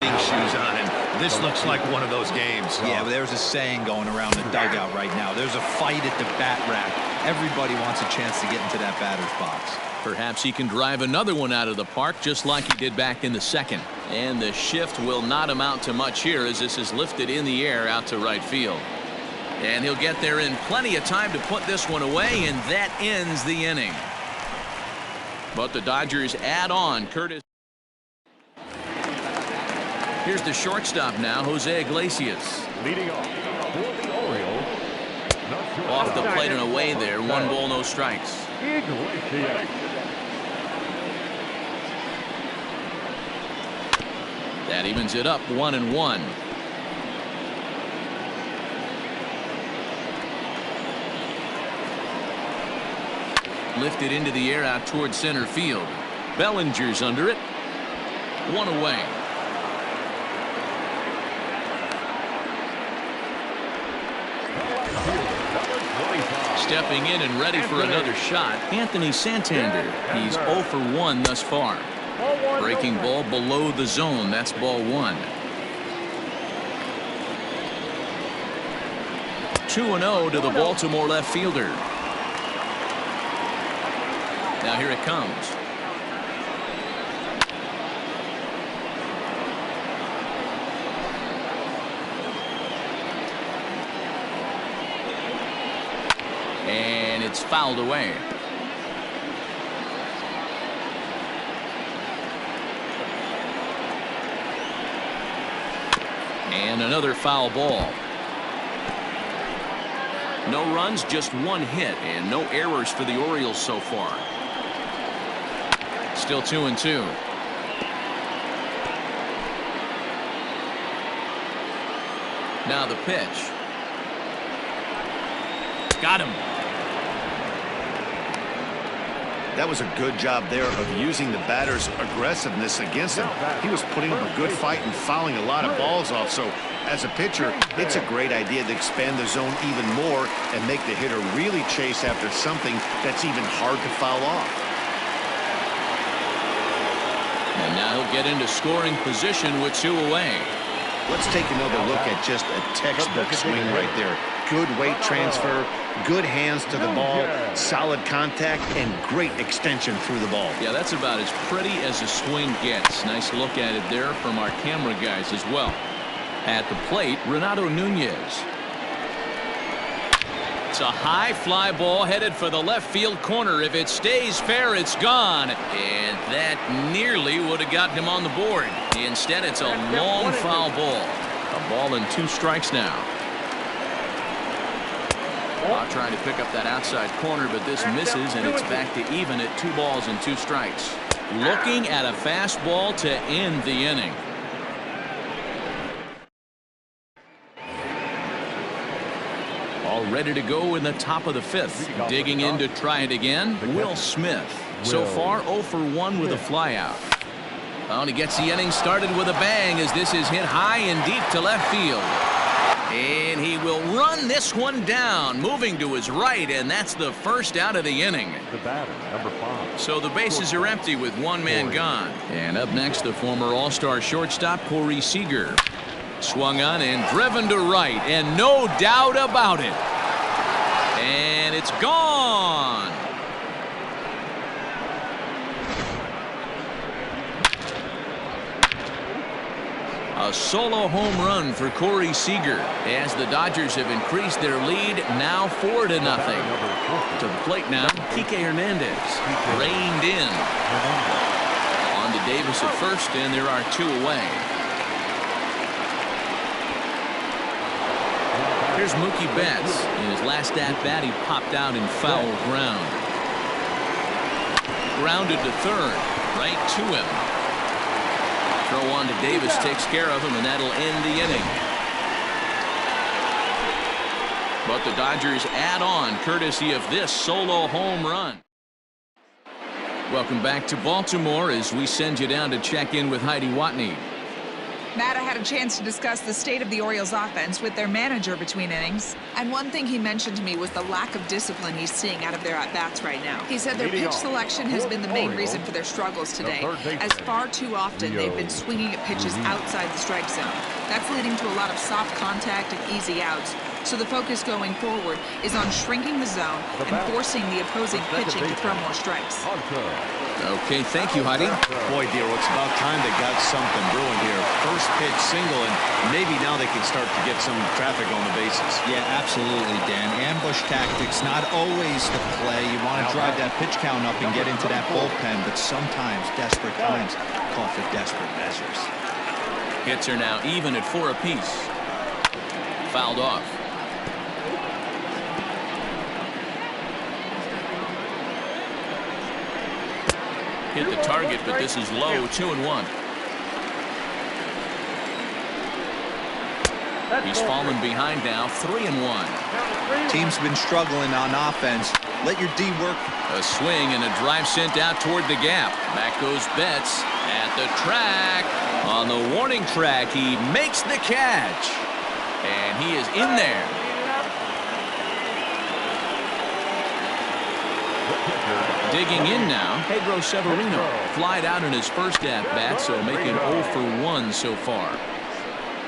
Shoes on, and this looks like one of those games. Yeah, but there's a saying going around the dugout right now. There's a fight at the bat rack. Everybody wants a chance to get into that batter's box. Perhaps he can drive another one out of the park just like he did back in the 2nd. And the shift will not amount to much here as this is lifted in the air out to right field. And he'll get there in plenty of time to put this one away, and that ends the inning. But the Dodgers add on Curtis. Here's the shortstop now, Jose Iglesias. Leading off for the Orioles. Off the plate and away there. 1 ball, no strikes. Iglesias. That evens it up 1-1. Lifted into the air out toward center field. Bellinger's under it. 1 away. Stepping in and ready for another shot, Anthony Santander. He's 0 for 1 thus far. Breaking ball below the zone. That's ball 1. 2-0 to the Baltimore left fielder. Now here it comes. And it's fouled away. And another foul ball. No runs, just 1 hit, and no errors for the Orioles so far. Still 2-2. Now the pitch. Got him. That was a good job there of using the batter's aggressiveness against him. He was putting up a good fight and fouling a lot of balls off. So as a pitcher, it's a great idea to expand the zone even more and make the hitter really chase after something that's even hard to foul off. And now he'll get into scoring position with 2 away. Let's take another look at just a textbook swing right there. Good weight transfer, good hands to the ball, solid contact, and great extension through the ball. Yeah, that's about as pretty as a swing gets. Nice look at it there from our camera guys as well. At the plate, Renato Nunez. It's a high fly ball headed for the left field corner. If it stays fair, it's gone. And that nearly would have gotten him on the board. Instead, it's a long foul ball. A ball and 2 strikes now. Trying to pick up that outside corner, but this misses, and it's back to even at 2 balls and 2 strikes. Looking at a fastball to end the inning. All ready to go in the top of the 5th. Digging in to try it again, Will Smith. So far 0 for 1 with a flyout. And he gets the inning started with a bang as this is hit high and deep to left field. And he will run this one down, moving to his right, and that's the first out of the inning. The batter, number 5. So the bases are empty with 1 man gone. And up next, the former All-Star shortstop, Corey Seager. Swung on and driven to right, and no doubt about it. And it's gone. A solo home run for Corey Seager as the Dodgers have increased their lead now 4-0. To the plate now, Kike Hernandez reined in. On to Davis at first, and there are 2 away. Here's Mookie Betts. In his last at-bat, he popped out in foul ground. Grounded to third, right to him. Throw on to Davis, takes care of him, and that'll end the inning. But the Dodgers add on courtesy of this solo home run. Welcome back to Baltimore as we send you down to check in with Heidi Watney. Matt, I had a chance to discuss the state of the Orioles offense with their manager between innings. And one thing he mentioned to me was the lack of discipline he's seeing out of their at-bats right now. He said their pitch selection has been the main reason for their struggles today, as far too often they've been swinging at pitches outside the strike zone. That's leading to a lot of soft contact and easy outs. So the focus going forward is on shrinking the zone and forcing the opposing pitching to throw more strikes. Okay, thank you, Heidi. Boy, dear, it's about time they got something brewing here. First pitch single, and maybe now they can start to get some traffic on the bases. Yeah, absolutely, Dan. Ambush tactics, not always the play. You want to drive that pitch count up and get into that bullpen, but sometimes desperate times call for desperate measures. Hits are now even at 4 apiece. Fouled off. Hit the target, but this is low. 2-1. He's fallen behind now. 3-1. Team's been struggling on offense. Let your D work. A swing and a drive sent out toward the gap. Back goes Betts at the track. On the warning track, he makes the catch. And he is in there. Digging in now, Pedro Severino. Flied out in his first at-bat, so making 0 for 1 so far.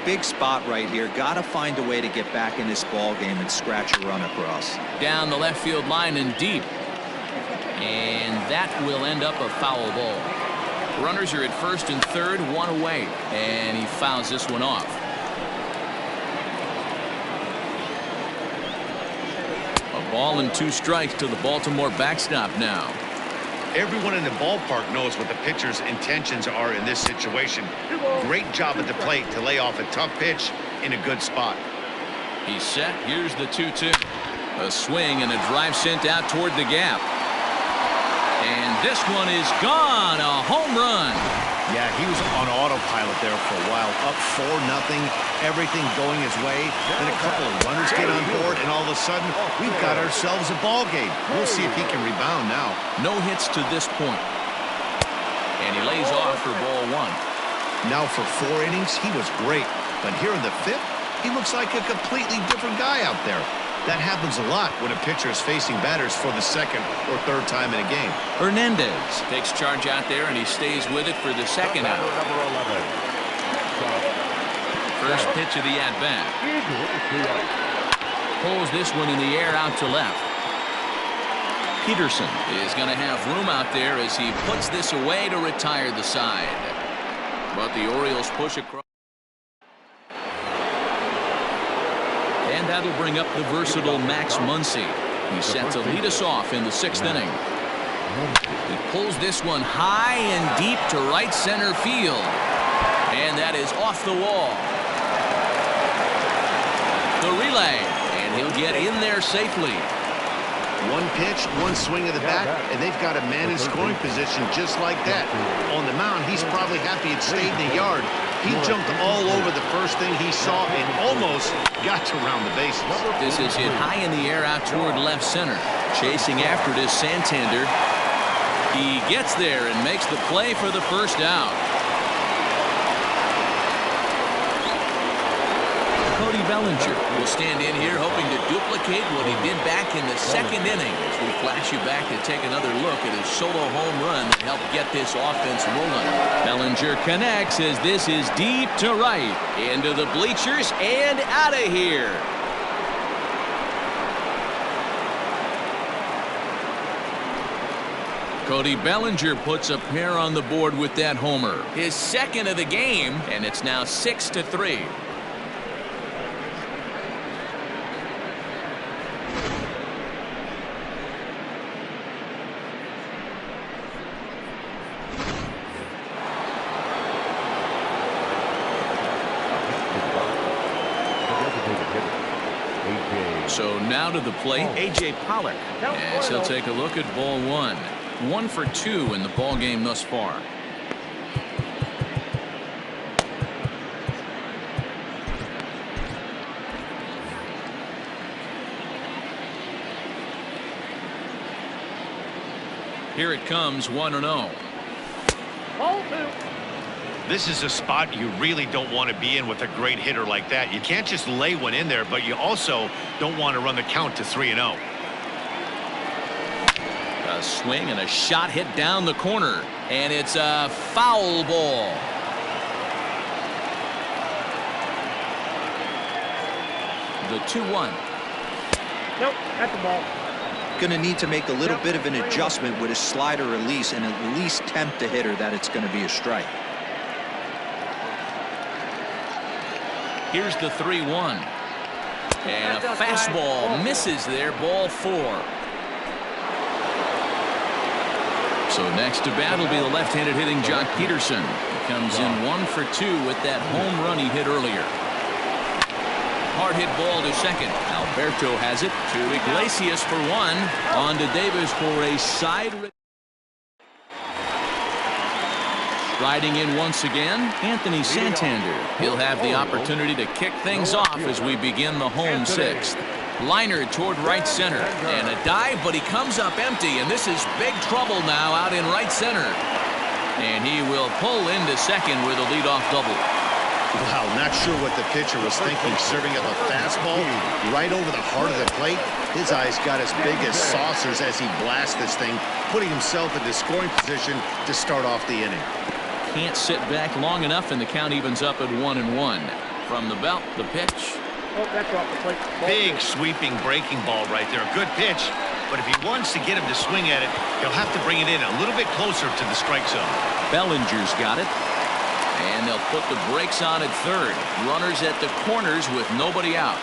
Big spot right here. Got to find a way to get back in this ball game and scratch a run across. Down the left field line and deep. And that will end up a foul ball. Runners are at first and third, 1 away. And he fouls this one off. A ball and 2 strikes to the Baltimore backstop now. Everyone in the ballpark knows what the pitcher's intentions are in this situation. Great job at the plate to lay off a tough pitch in a good spot. He's set. Here's the 2-2. A swing and a drive sent out toward the gap. And this one is gone. A home run. Yeah, he was on autopilot there for a while. Up 4-0. Everything going his way. Then a couple of runners get on board, and all of a sudden, we've got ourselves a ball game. We'll see if he can rebound now. No hits to this point. And he lays off for ball 1. Now for 4 innings, he was great. But here in the 5th, he looks like a completely different guy out there. That happens a lot when a pitcher is facing batters for the 2nd or 3rd time in a game. Hernandez takes charge out there, and he stays with it for the 2nd out. First pitch of the at-bat. Pulls this one in the air out to left. Peterson is going to have room out there as he puts this away to retire the side. But the Orioles push across. And that'll bring up the versatile Max Muncy. He's set to lead us off in the 6th inning. He pulls this one high and deep to right center field. And that is off the wall. The relay, and he'll get in there safely. 1 pitch, 1 swing of the bat, and they've got a man in scoring position just like that. On the mound, he's probably happy it stayed in the yard. He jumped all over the first thing he saw and almost got to round the bases. This is hit high in the air out toward left center. Chasing after it is Santander. He gets there and makes the play for the 1st out. Cody Bellinger will stand in here hoping to duplicate what he did back in the 2nd inning. As we flash you back to take another look at his solo home run that helped get this offense rolling. Bellinger connects as this is deep to right. Into the bleachers and out of here. Cody Bellinger puts a pair on the board with that homer. His 2nd of the game, and it's now 6-3. So now to the plate, A.J. Pollock, as he'll take a look at ball 1. 1 for 2 in the ball game thus far. Here it comes, 1-0. This is a spot you really don't want to be in with a great hitter like that. You can't just lay one in there, but you also don't want to run the count to 3-0. A swing and a shot hit down the corner, and it's a foul ball. The 2-1. Nope, that's the ball. Going to need to make a little bit of an adjustment with his slider release and at least tempt the hitter that it's going to be a strike. Here's the 3-1. And a fastball misses there, ball 4. So next to bat will be the left-handed hitting Jock Peterson. He comes in 1 for 2 with that home run he hit earlier. Hard hit ball to second. Alberto has it to Iglesias for 1. On to Davis for a side. Riding in once again, Anthony Santander. He'll have the opportunity to kick things off as we begin the home 6th. Liner toward right center, and a dive, but he comes up empty, and this is big trouble now out in right center. And he will pull into second with a leadoff double. Wow, not sure what the pitcher was thinking, serving up a fastball right over the heart of the plate. His eyes got as big as saucers as he blasts this thing, putting himself in the scoring position to start off the inning. Can't sit back long enough, and the count evens up at 1-1. From the belt, the pitch. Oh, that's off the plate. Big sweeping breaking ball right there. Good pitch. But if he wants to get him to swing at it, he'll have to bring it in a little bit closer to the strike zone. Bellinger's got it. And they'll put the brakes on at third. Runners at the corners with nobody out.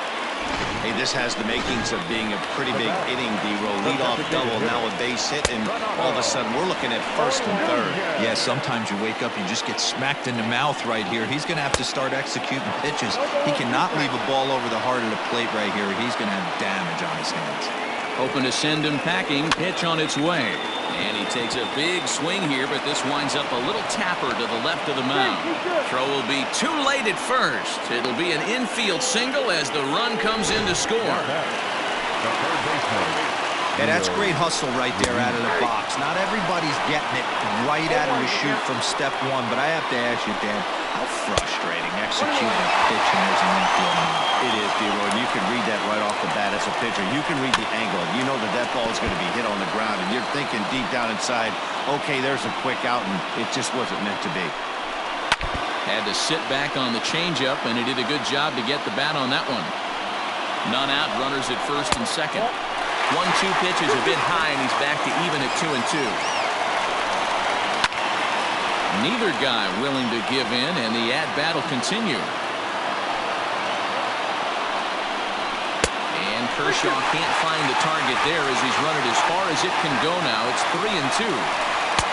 Hey, this has the makings of being a pretty big inning, D-roll. Leadoff double, now a base hit, and all of a sudden we're looking at first and third. Yeah, sometimes you wake up, you just get smacked in the mouth right here. He's going to have to start executing pitches. He cannot leave a ball over the heart of the plate right here. He's going to have damage on his hands. Hoping to send him packing. Pitch on its way. And he takes a big swing here, but this winds up a little tapper to the left of the mound. Throw will be too late at first. It'll be an infield single as the run comes in to score. Yeah, that's great hustle right there out of the box. Not everybody's getting it right out of the chute from step one, but I have to ask you, Dan, how frustrating executing a pitch and there's an infield mound. It is, D-roll. You can read that right off the bat as a pitcher. You can read the angle. You know that that ball is going to be hit on the ground, and you're thinking deep down inside, okay, there's a quick out, and it just wasn't meant to be. Had to sit back on the changeup, and he did a good job to get the bat on that one. None out, runners at first and second. 1-2 pitch is a bit high, and he's back to even at 2-2. Neither guy willing to give in, and the at-bat will continue. And Kershaw can't find the target there as he's run it as far as it can go now. It's 3-2.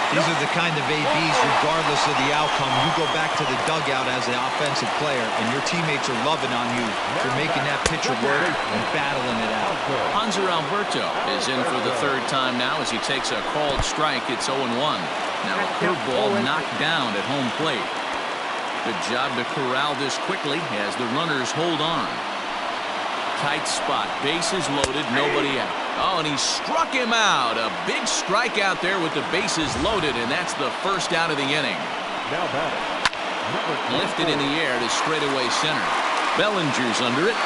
These are the kind of ABs, regardless of the outcome, you go back to the dugout as an offensive player, and your teammates are loving on you for making that pitcher work and battling it out. Hanser Alberto is in for the third time now as he takes a called strike. It's 0-1. Now a curveball knocked down at home plate. Good job to corral this quickly as the runners hold on. Tight spot, bases loaded, nobody out. Oh, and he struck him out. A big strikeout there with the bases loaded, and that's the first out of the inning. Now batting. Lifted in the air to straightaway center. Bellinger's under it.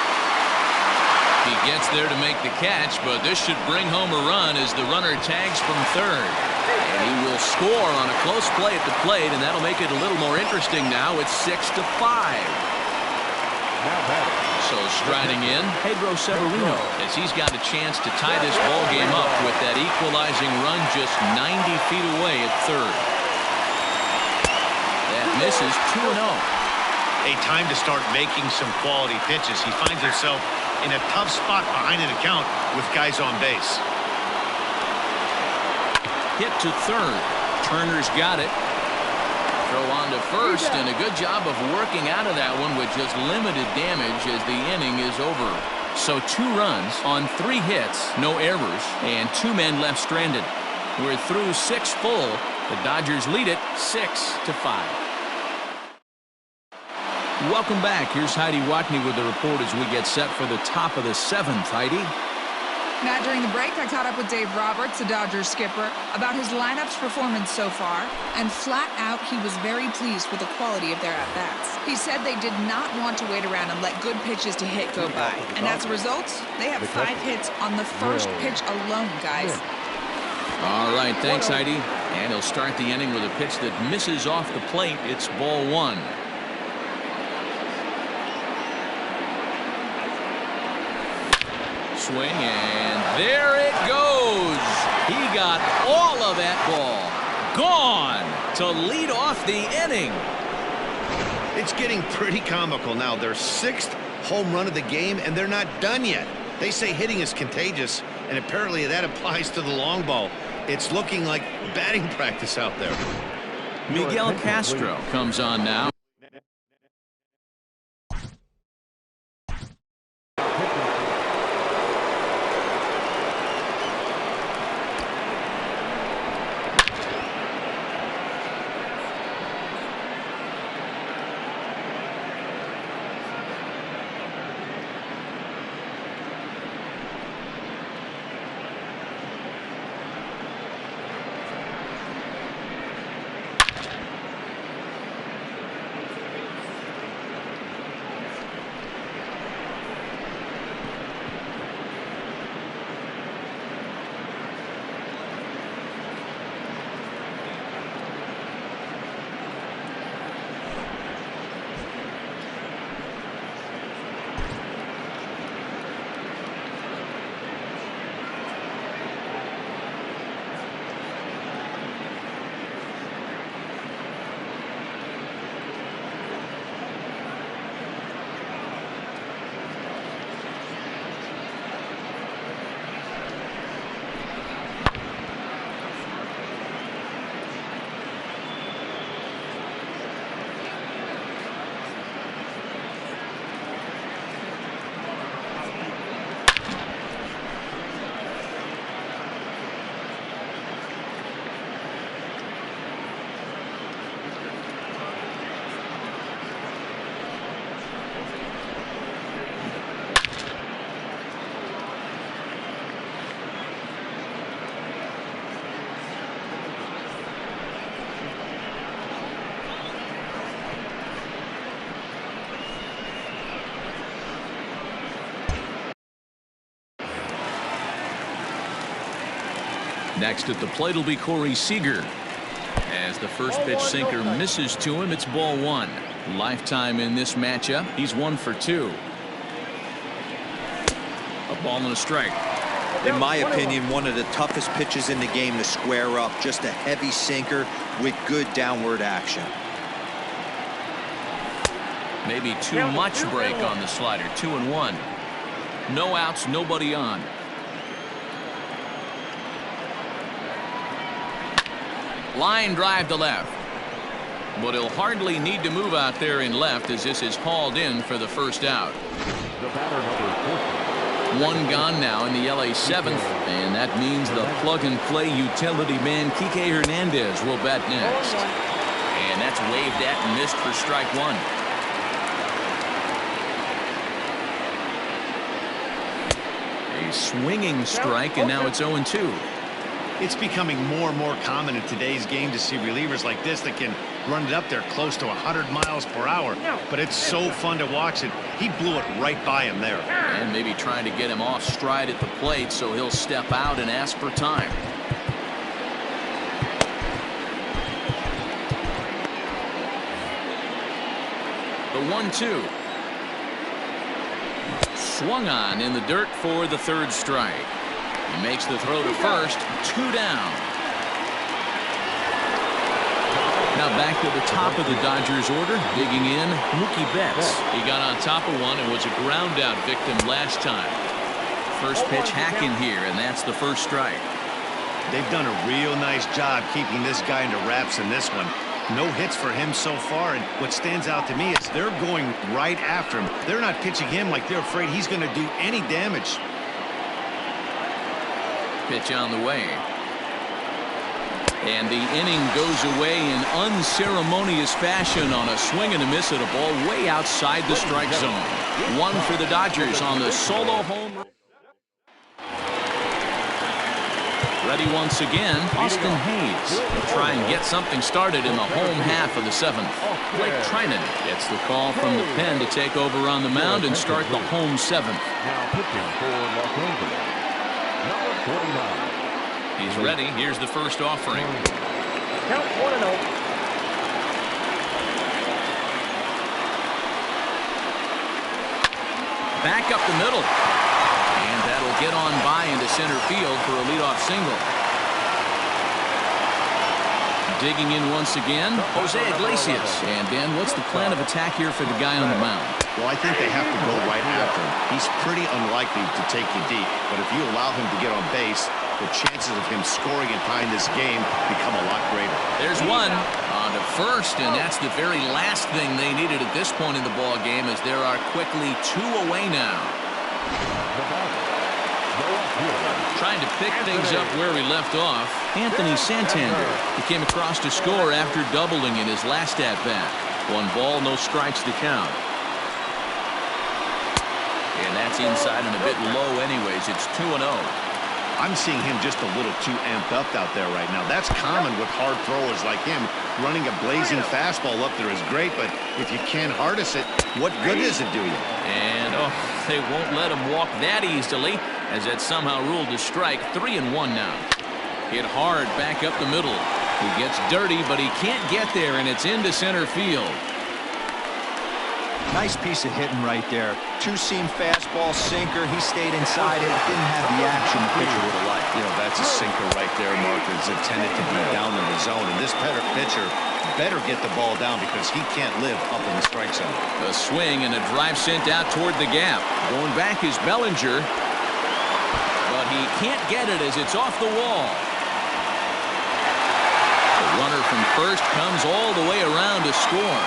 He gets there to make the catch, but this should bring home a run as the runner tags from third. And he will score on a close play at the plate, and that'll make it a little more interesting now. It's 6-5. Now batting. So striding in, Pedro Severino, as he's got a chance to tie this ball game up with that equalizing run just 90 feet away at third. That misses 2-0. A time to start making some quality pitches. He finds himself in a tough spot behind an account with guys on base. Hit to third. Turner's got it. Throw on to first, and a good job of working out of that one with just limited damage as the inning is over. So 2 runs on 3 hits, no errors, and 2 men left stranded. We're through 6 full. The Dodgers lead it 6-5. Welcome back. Here's Heidi Watney with the report as we get set for the top of the 7th. Heidi? Matt, during the break, I caught up with Dave Roberts, the Dodgers skipper, about his lineup's performance so far, and flat out, he was very pleased with the quality of their at-bats. He said they did not want to wait around and let good pitches to hit go by, and as a result, they have 5 hits on the first pitch alone, guys. All right, thanks, Heidi. And he'll start the inning with a pitch that misses off the plate. It's ball 1. Swing, and there it goes. He got all of that ball. Gone to lead off the inning. It's getting pretty comical now. Their 6th home run of the game, and they're not done yet. They say hitting is contagious, and apparently that applies to the long ball. It's looking like batting practice out there. Miguel Castro comes on now. Next at the plate will be Corey Seager. As the first pitch sinker misses to him, it's ball one. Lifetime in this matchup, he's 1 for 2. A ball and a strike. In my opinion, one of the toughest pitches in the game to square up. Just a heavy sinker with good downward action. Maybe too much break on the slider. 2-1. No outs, nobody on. Line drive to left. But he'll hardly need to move out there in left as this is hauled in for the first out. The batter, number 14. One gone now in the LA 7th, and that means the plug-and-play utility man Kike Hernandez will bat next. And that's waved at and missed for strike one. A swinging strike, and now it's 0-2. It's becoming more and more common in today's game to see relievers like this that can run it up there close to 100 miles per hour. But it's so fun to watch it. He blew it right by him there. And maybe trying to get him off stride at the plate, so he'll step out and ask for time. The 1-2. Swung on in the dirt for the third strike. He makes the throw to first. 2 down. Now back to the top of the Dodgers order. Digging in, Mookie Betts. He got on top of one and was a ground out victim last time. First pitch hacking here, and that's the first strike. They've done a real nice job keeping this guy into wraps in this one. No hits for him so far, and what stands out to me is they're going right after him. They're not pitching him like they're afraid he's going to do any damage. Pitch on the way. And the inning goes away in unceremonious fashion on a swing and a miss at a ball way outside the strike zone. One for the Dodgers on the solo home run. Ready once again, Austin Hayes will try and get something started in the home half of the 7th. Blake Trinan gets the call from the pen to take over on the mound and start the home 7th. Now pitching for Los Angeles, number 49. He's ready. Here's the first offering. Count 1-0. Back up the middle. And that'll get on by into center field for a leadoff single. Digging in once again, Jose Iglesias. And Dan, what's the plan of attack here for the guy on the mound? Well, I think they have to go right after him. He's pretty unlikely to take you deep, but if you allow him to get on base, the chances of him scoring and tying this game become a lot greater. There's one on to first, and that's the very last thing they needed at this point in the ball game, as there are quickly 2 away now. Trying to pick things up where we left off, Anthony Santander. He came across to score after doubling in his last at-bat. 1 ball, no strikes to count. And that's inside and a bit low anyways. It's 2-0. I'm seeing him just a little too amped up out there right now. That's common with hard throwers like him. Running a blazing fastball up there is great, but if you can't harness it, what good does it do you? And, oh, they won't let him walk that easily, as that's somehow ruled a strike. 3-1 now. Hit hard back up the middle. He gets dirty, but he can't get there, and it's into center field. Nice piece of hitting right there. 2-seam fastball, sinker. He stayed inside it. Didn't have the action the pitcher would have liked. You know, that's a sinker right there, Mark. It's intended to be down in the zone. And this pitcher better get the ball down because he can't live up in the strike zone. A swing and a drive sent out toward the gap. Going back is Bellinger. But he can't get it as it's off the wall. The runner from first comes all the way around to score.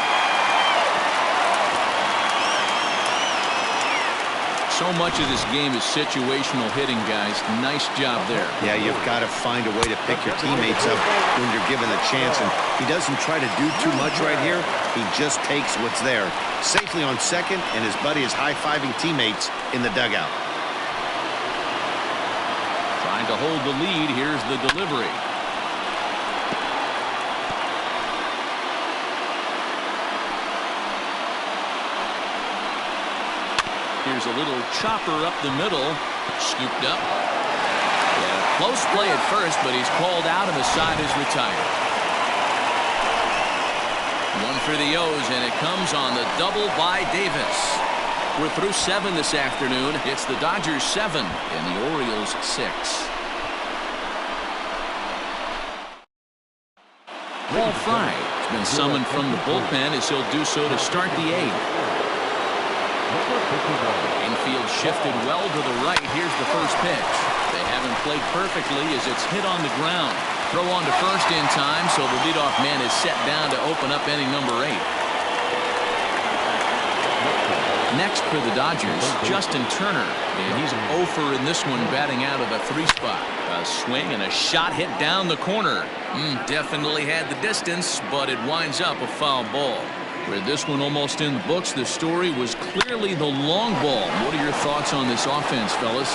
So much of this game is situational hitting, guys. Nice job there. Yeah, you've got to find a way to pick your teammates up when you're given a chance. And he doesn't try to do too much right here. He just takes what's there. Safely on second, and his buddy is high-fiving teammates in the dugout. Trying to hold the lead. Here's the delivery. Here's a little chopper up the middle. Scooped up. Yeah, close play at first, but he's called out and the side is retired. 1 for the O's, and it comes on the double by Davis. We're through 7 this afternoon. It's the Dodgers 7 and the Orioles 6. Paul Fry has been summoned from the bullpen as he'll do so to start the 8th. Infield shifted well to the right. Here's the first pitch. They haven't played perfectly as it's hit on the ground. Throw on to first in time, so the leadoff man is set down to open up inning number 8. Next for the Dodgers, Justin Turner, and he's 0 for in this one, batting out of the 3 spot. A swing and a shot hit down the corner. Definitely had the distance, but it winds up a foul ball. With this one almost in the books, the story was clearly the long ball. What are your thoughts on this offense, fellas?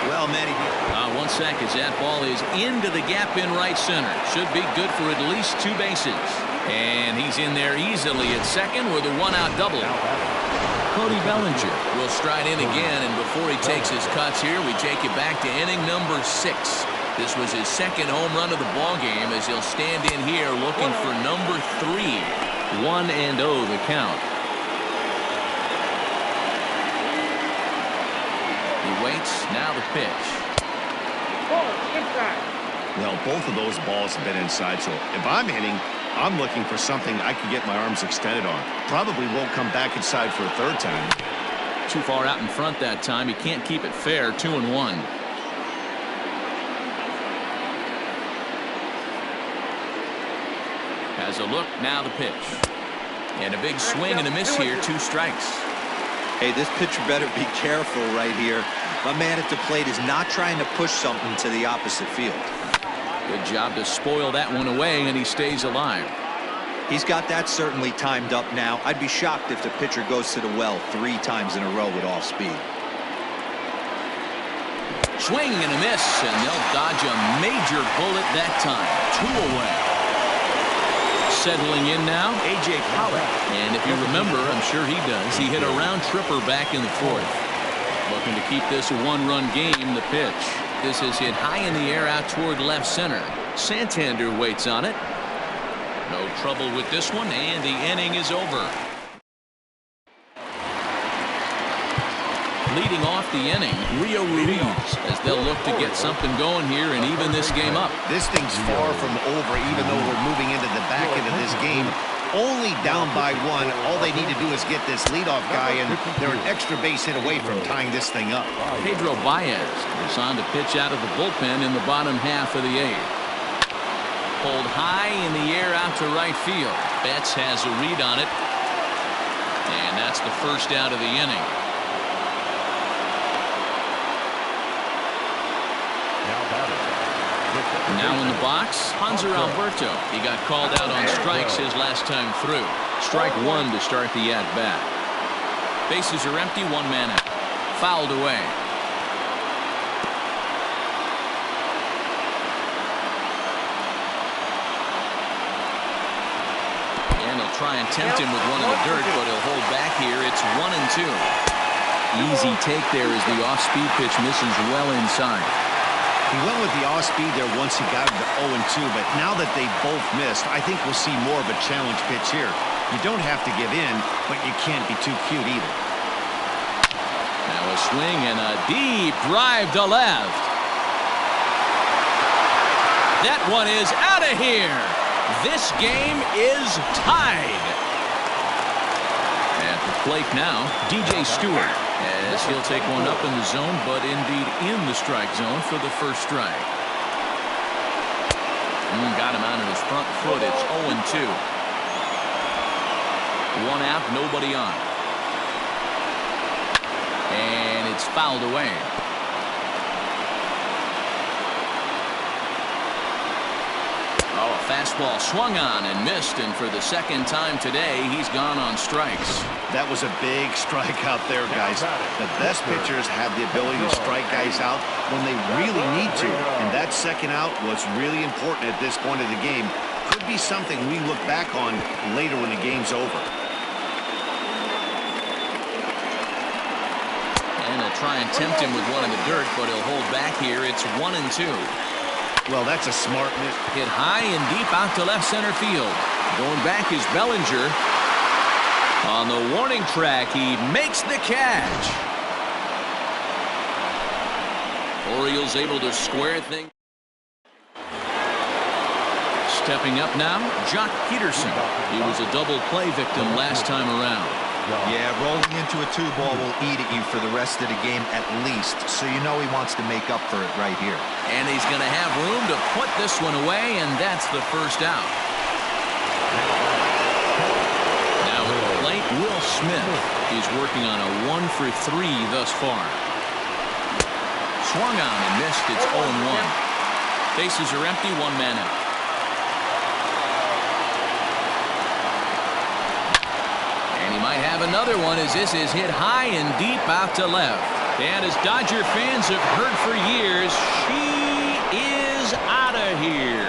Well, Manny. 1 sec as that ball is into the gap in right center. Should be good for at least 2 bases. And he's in there easily at second with a 1-out double. Cody Bellinger will stride in again, and before he takes his cuts here, we take you back to inning number 6. This was his 2nd home run of the ball game as he'll stand in here looking for number 3. 1-0 the count. He waits. Now the pitch. Well, both of those balls have been inside, so if I'm hitting, I'm looking for something I can get my arms extended on. Probably won't come back inside for a 3rd time. Too far out in front that time. He can't keep it fair. 2-1. Has a look. Now the pitch. And a big swing and a miss here. 2 strikes. Hey, this pitcher better be careful right here. My man at the plate is not trying to push something to the opposite field. Good job to spoil that one away, and he stays alive. He's got that certainly timed up now. I'd be shocked if the pitcher goes to the well 3 times in a row with off speed. Swing and a miss, and they'll dodge a major bullet that time. 2 away. Settling in now, A.J. Pollock. And if you remember, I'm sure he does, he hit a round tripper back in the 4th. Looking to keep this a 1-run game. The pitch. This is hit high in the air out toward left center. Santander waits on it. No trouble with this one, and the inning is over. Leading off the inning, Rio Ruiz, as they'll look to get something going here and even this game up. This thing's far from over, even though we're moving into the back end of this game. only down by 1. All they need to do is get this leadoff guy, and they're an extra base hit away from tying this thing up. Pedro Baez is on to pitch out of the bullpen in the bottom half of the 8th. Pulled high in the air out to right field. Betts has a read on it. And that's the first out of the inning. Now in the box, Hanser Alberto. He got called out on strikes his last time through. Strike 1 to start the at-bat. Bases are empty, 1 man out. Fouled away. Try and tempt him with one in the dirt, but he'll hold back here. It's 1-2. Easy take there as the off-speed pitch misses well inside. He went with the off-speed there once he got him to 0-2, but now that they both missed, I think we'll see more of a challenge pitch here. You don't have to give in, but you can't be too cute either. Now a swing and a deep drive to left. That one is out of here. This game is tied. At the plate now, DJ Stewart, as he'll take one up in the zone, but indeed in the strike zone for the first strike. Got him out of his front foot. It's 0-2. 1 out, nobody on. And it's fouled away. Oh, a fastball swung on and missed, and for the second time today, he's gone on strikes. That was a big strikeout there, guys. The best pitchers have the ability to strike guys out when they really need to, and that second out was really important at this point of the game. Could be something we look back on later when the game's over. And they'll try and tempt him with one in the dirt, but he'll hold back here. It's 1-2. Well, that's a smart miss. Hit high and deep out to left center field. Going back is Bellinger. On the warning track, he makes the catch. Orioles able to square things. Stepping up now, Jock Peterson. He was a double play victim last time around. Yeah, rolling into a 2-ball will eat at you for the rest of the game at least, so you know he wants to make up for it right here. And he's going to have room to put this one away, and that's the first out. Now at the plate, Will Smith. He's working on a 1-for-3 thus far. Swung on and missed. It's 0-1. Bases are empty, 1 man out. He might have another one as this is hit high and deep out to left. And as Dodger fans have heard for years, she is out of here.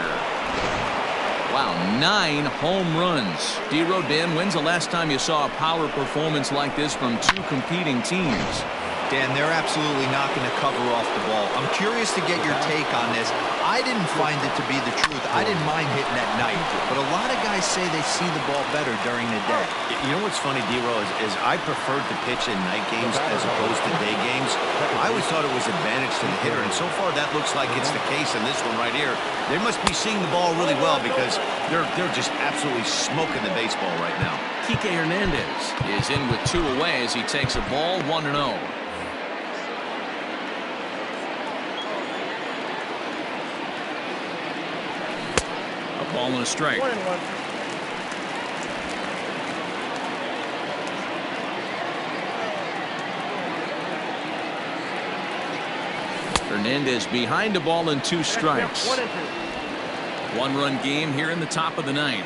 Wow, 9 home runs. D. Dan, when's the last time you saw a power performance like this from 2 competing teams? Dan, they're absolutely not going to cover off the ball. I'm curious to get your take on this. I didn't find it to be the truth. I didn't mind hitting at night, but a lot of guys say they see the ball better during the day. You know what's funny, D-Row, is I preferred to pitch in night games as opposed to day games. I always thought it was advantage to the hitter, and so far that looks like it's the case in this one right here. They must be seeing the ball really well because they're just absolutely smoking the baseball right now. Kike Hernandez is in with 2 away as he takes a ball 1-0. Ball and a strike. 1-1. Hernandez behind a ball and 2 strikes. 1-run game here in the top of the 9th.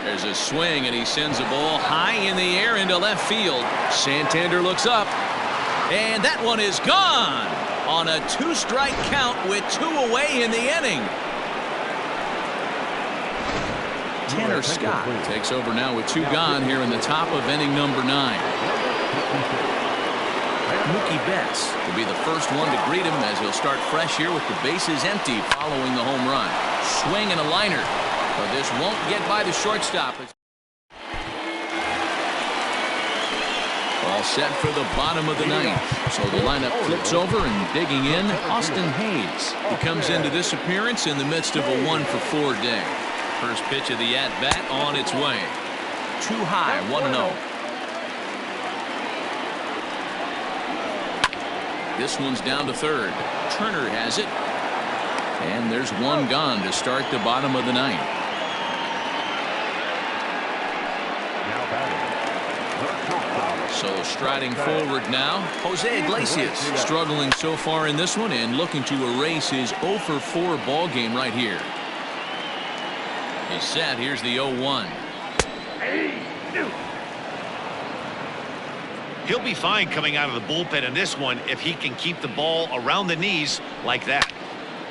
There's a swing and he sends a ball high in the air into left field. Santander looks up and that one is gone. On a 2-strike count with 2 away in the inning. Tanner Scott takes over now with 2 gone here in the top of inning number 9. Mookie Betts will be the first one to greet him as he'll start fresh here with the bases empty following the home run. Swing and a liner, but this won't get by the shortstop. All set for the bottom of the ninth. So the lineup flips over, and digging in, Austin Hayes. He comes into this appearance in the midst of a 1-for-4 day. First pitch of the at-bat on its way. Too high, 1-0. This one's down to third. Turner has it. And there's one gone to start the bottom of the ninth. So striding forward now, Jose Iglesias, struggling so far in this one and looking to erase his 0-for-4 ball game right here. He's set. Here's the 0-1. He'll be fine coming out of the bullpen in this one if he can keep the ball around the knees like that.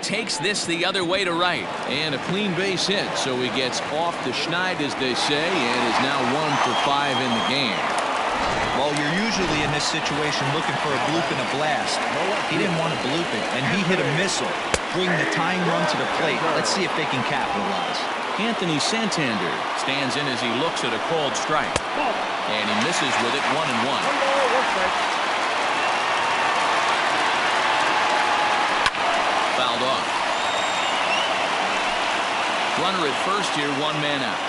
Takes this the other way to right, and a clean base hit, so he gets off the schneid, as they say, and is now 1-for-5 in the game. Well, you're usually in this situation looking for a bloop and a blast. He didn't want to bloop it, and he hit a missile, bring the tying run to the plate. Let's see if they can capitalize. Anthony Santander stands in as he looks at a called strike, and he misses with it. 1-1. Fouled off. Runner at first here, one man out.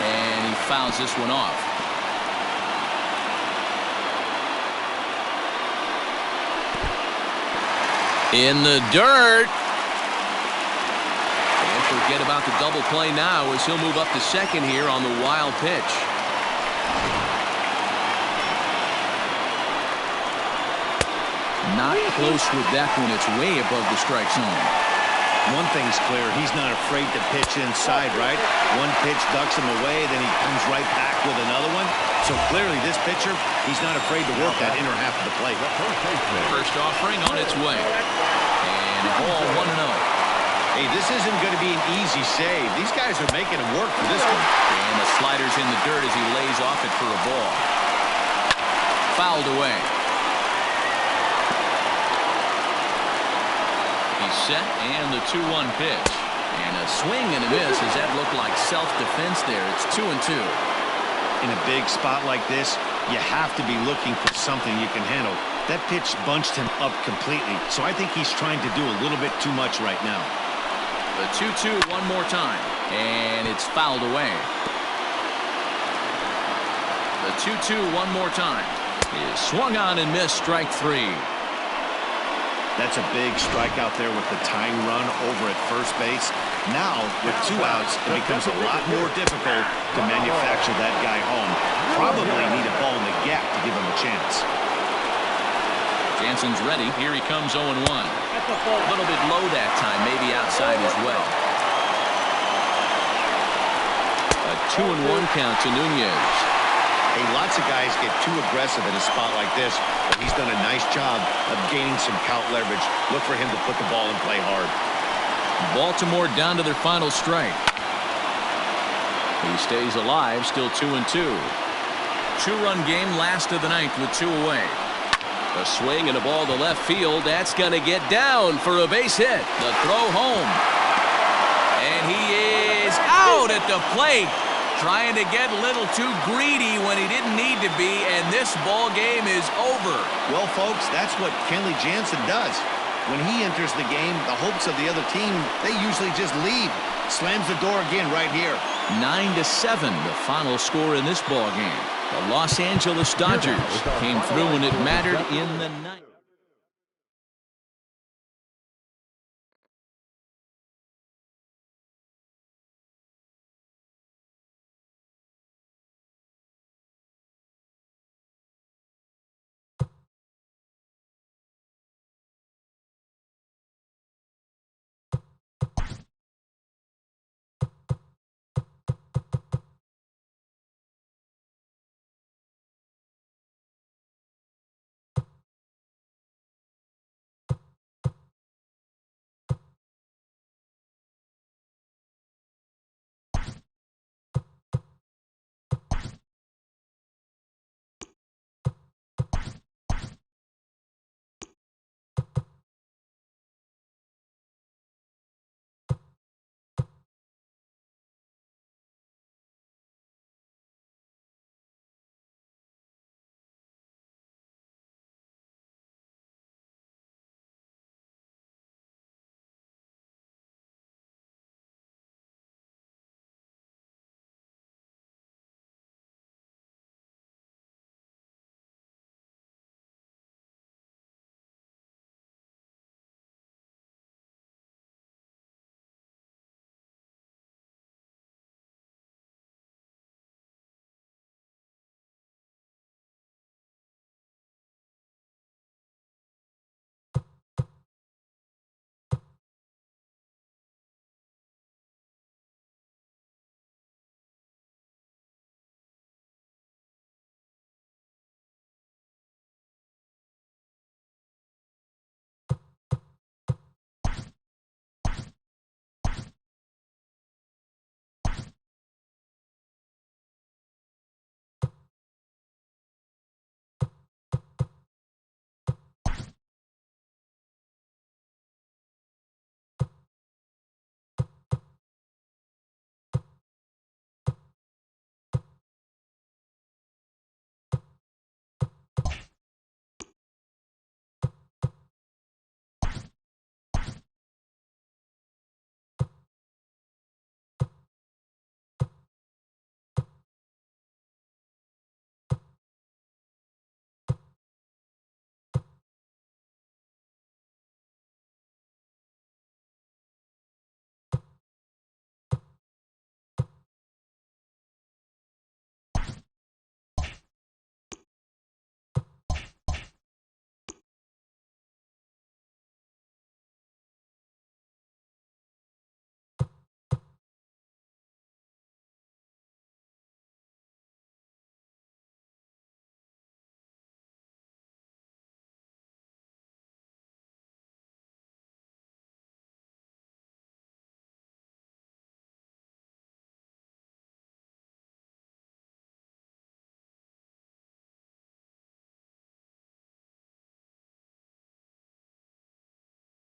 And he fouls this one off. In the dirt. And forget about the double play now as he'll move up to second here on the wild pitch. Not close with that one. It's way above the strike zone. One thing's clear, he's not afraid to pitch inside, right? One pitch ducks him away, then he comes right back with another one. So clearly this pitcher, he's not afraid to work that inner half of the plate. First offering on its way. And ball 1-0. Hey, this isn't going to be an easy save. These guys are making him work for this one. And the slider's in the dirt as he lays off it for a ball. Fouled away. He's set, and the 2-1 pitch. And a swing and a miss. Does that look like self-defense there? It's 2-2. In a big spot like this, you have to be looking for something you can handle. That pitch bunched him up completely, so I think he's trying to do a little bit too much right now. The 2-2 one more time, and it's fouled away. The 2-2 one more time. Is swung on and missed, strike three. That's a big strikeout there with the tying run over at first base. Now, with 2 outs, it becomes a lot more difficult to manufacture that guy home. Probably need a ball in the gap to give him a chance. Jansen's ready. Here he comes 0-1. A little bit low that time, maybe outside as well. A 2-1 count to Nunez. Hey, lots of guys get too aggressive in a spot like this, but he's done a nice job of gaining some count leverage. Look for him to put the ball in play hard. Baltimore down to their final strike. He stays alive, still 2-2. 2-run game, last of the ninth with 2 away. A swing and a ball to left field. That's going to get down for a base hit. The throw home. And he is out at the plate. Trying to get a little too greedy when he didn't need to be, and this ball game is over. Well, folks, that's what Kenley Jansen does. When he enters the game, the hopes of the other team, they usually just leave. Slams the door again right here. 9-7, the final score in this ball game. The Los Angeles Dodgers came through when it mattered in the ninth.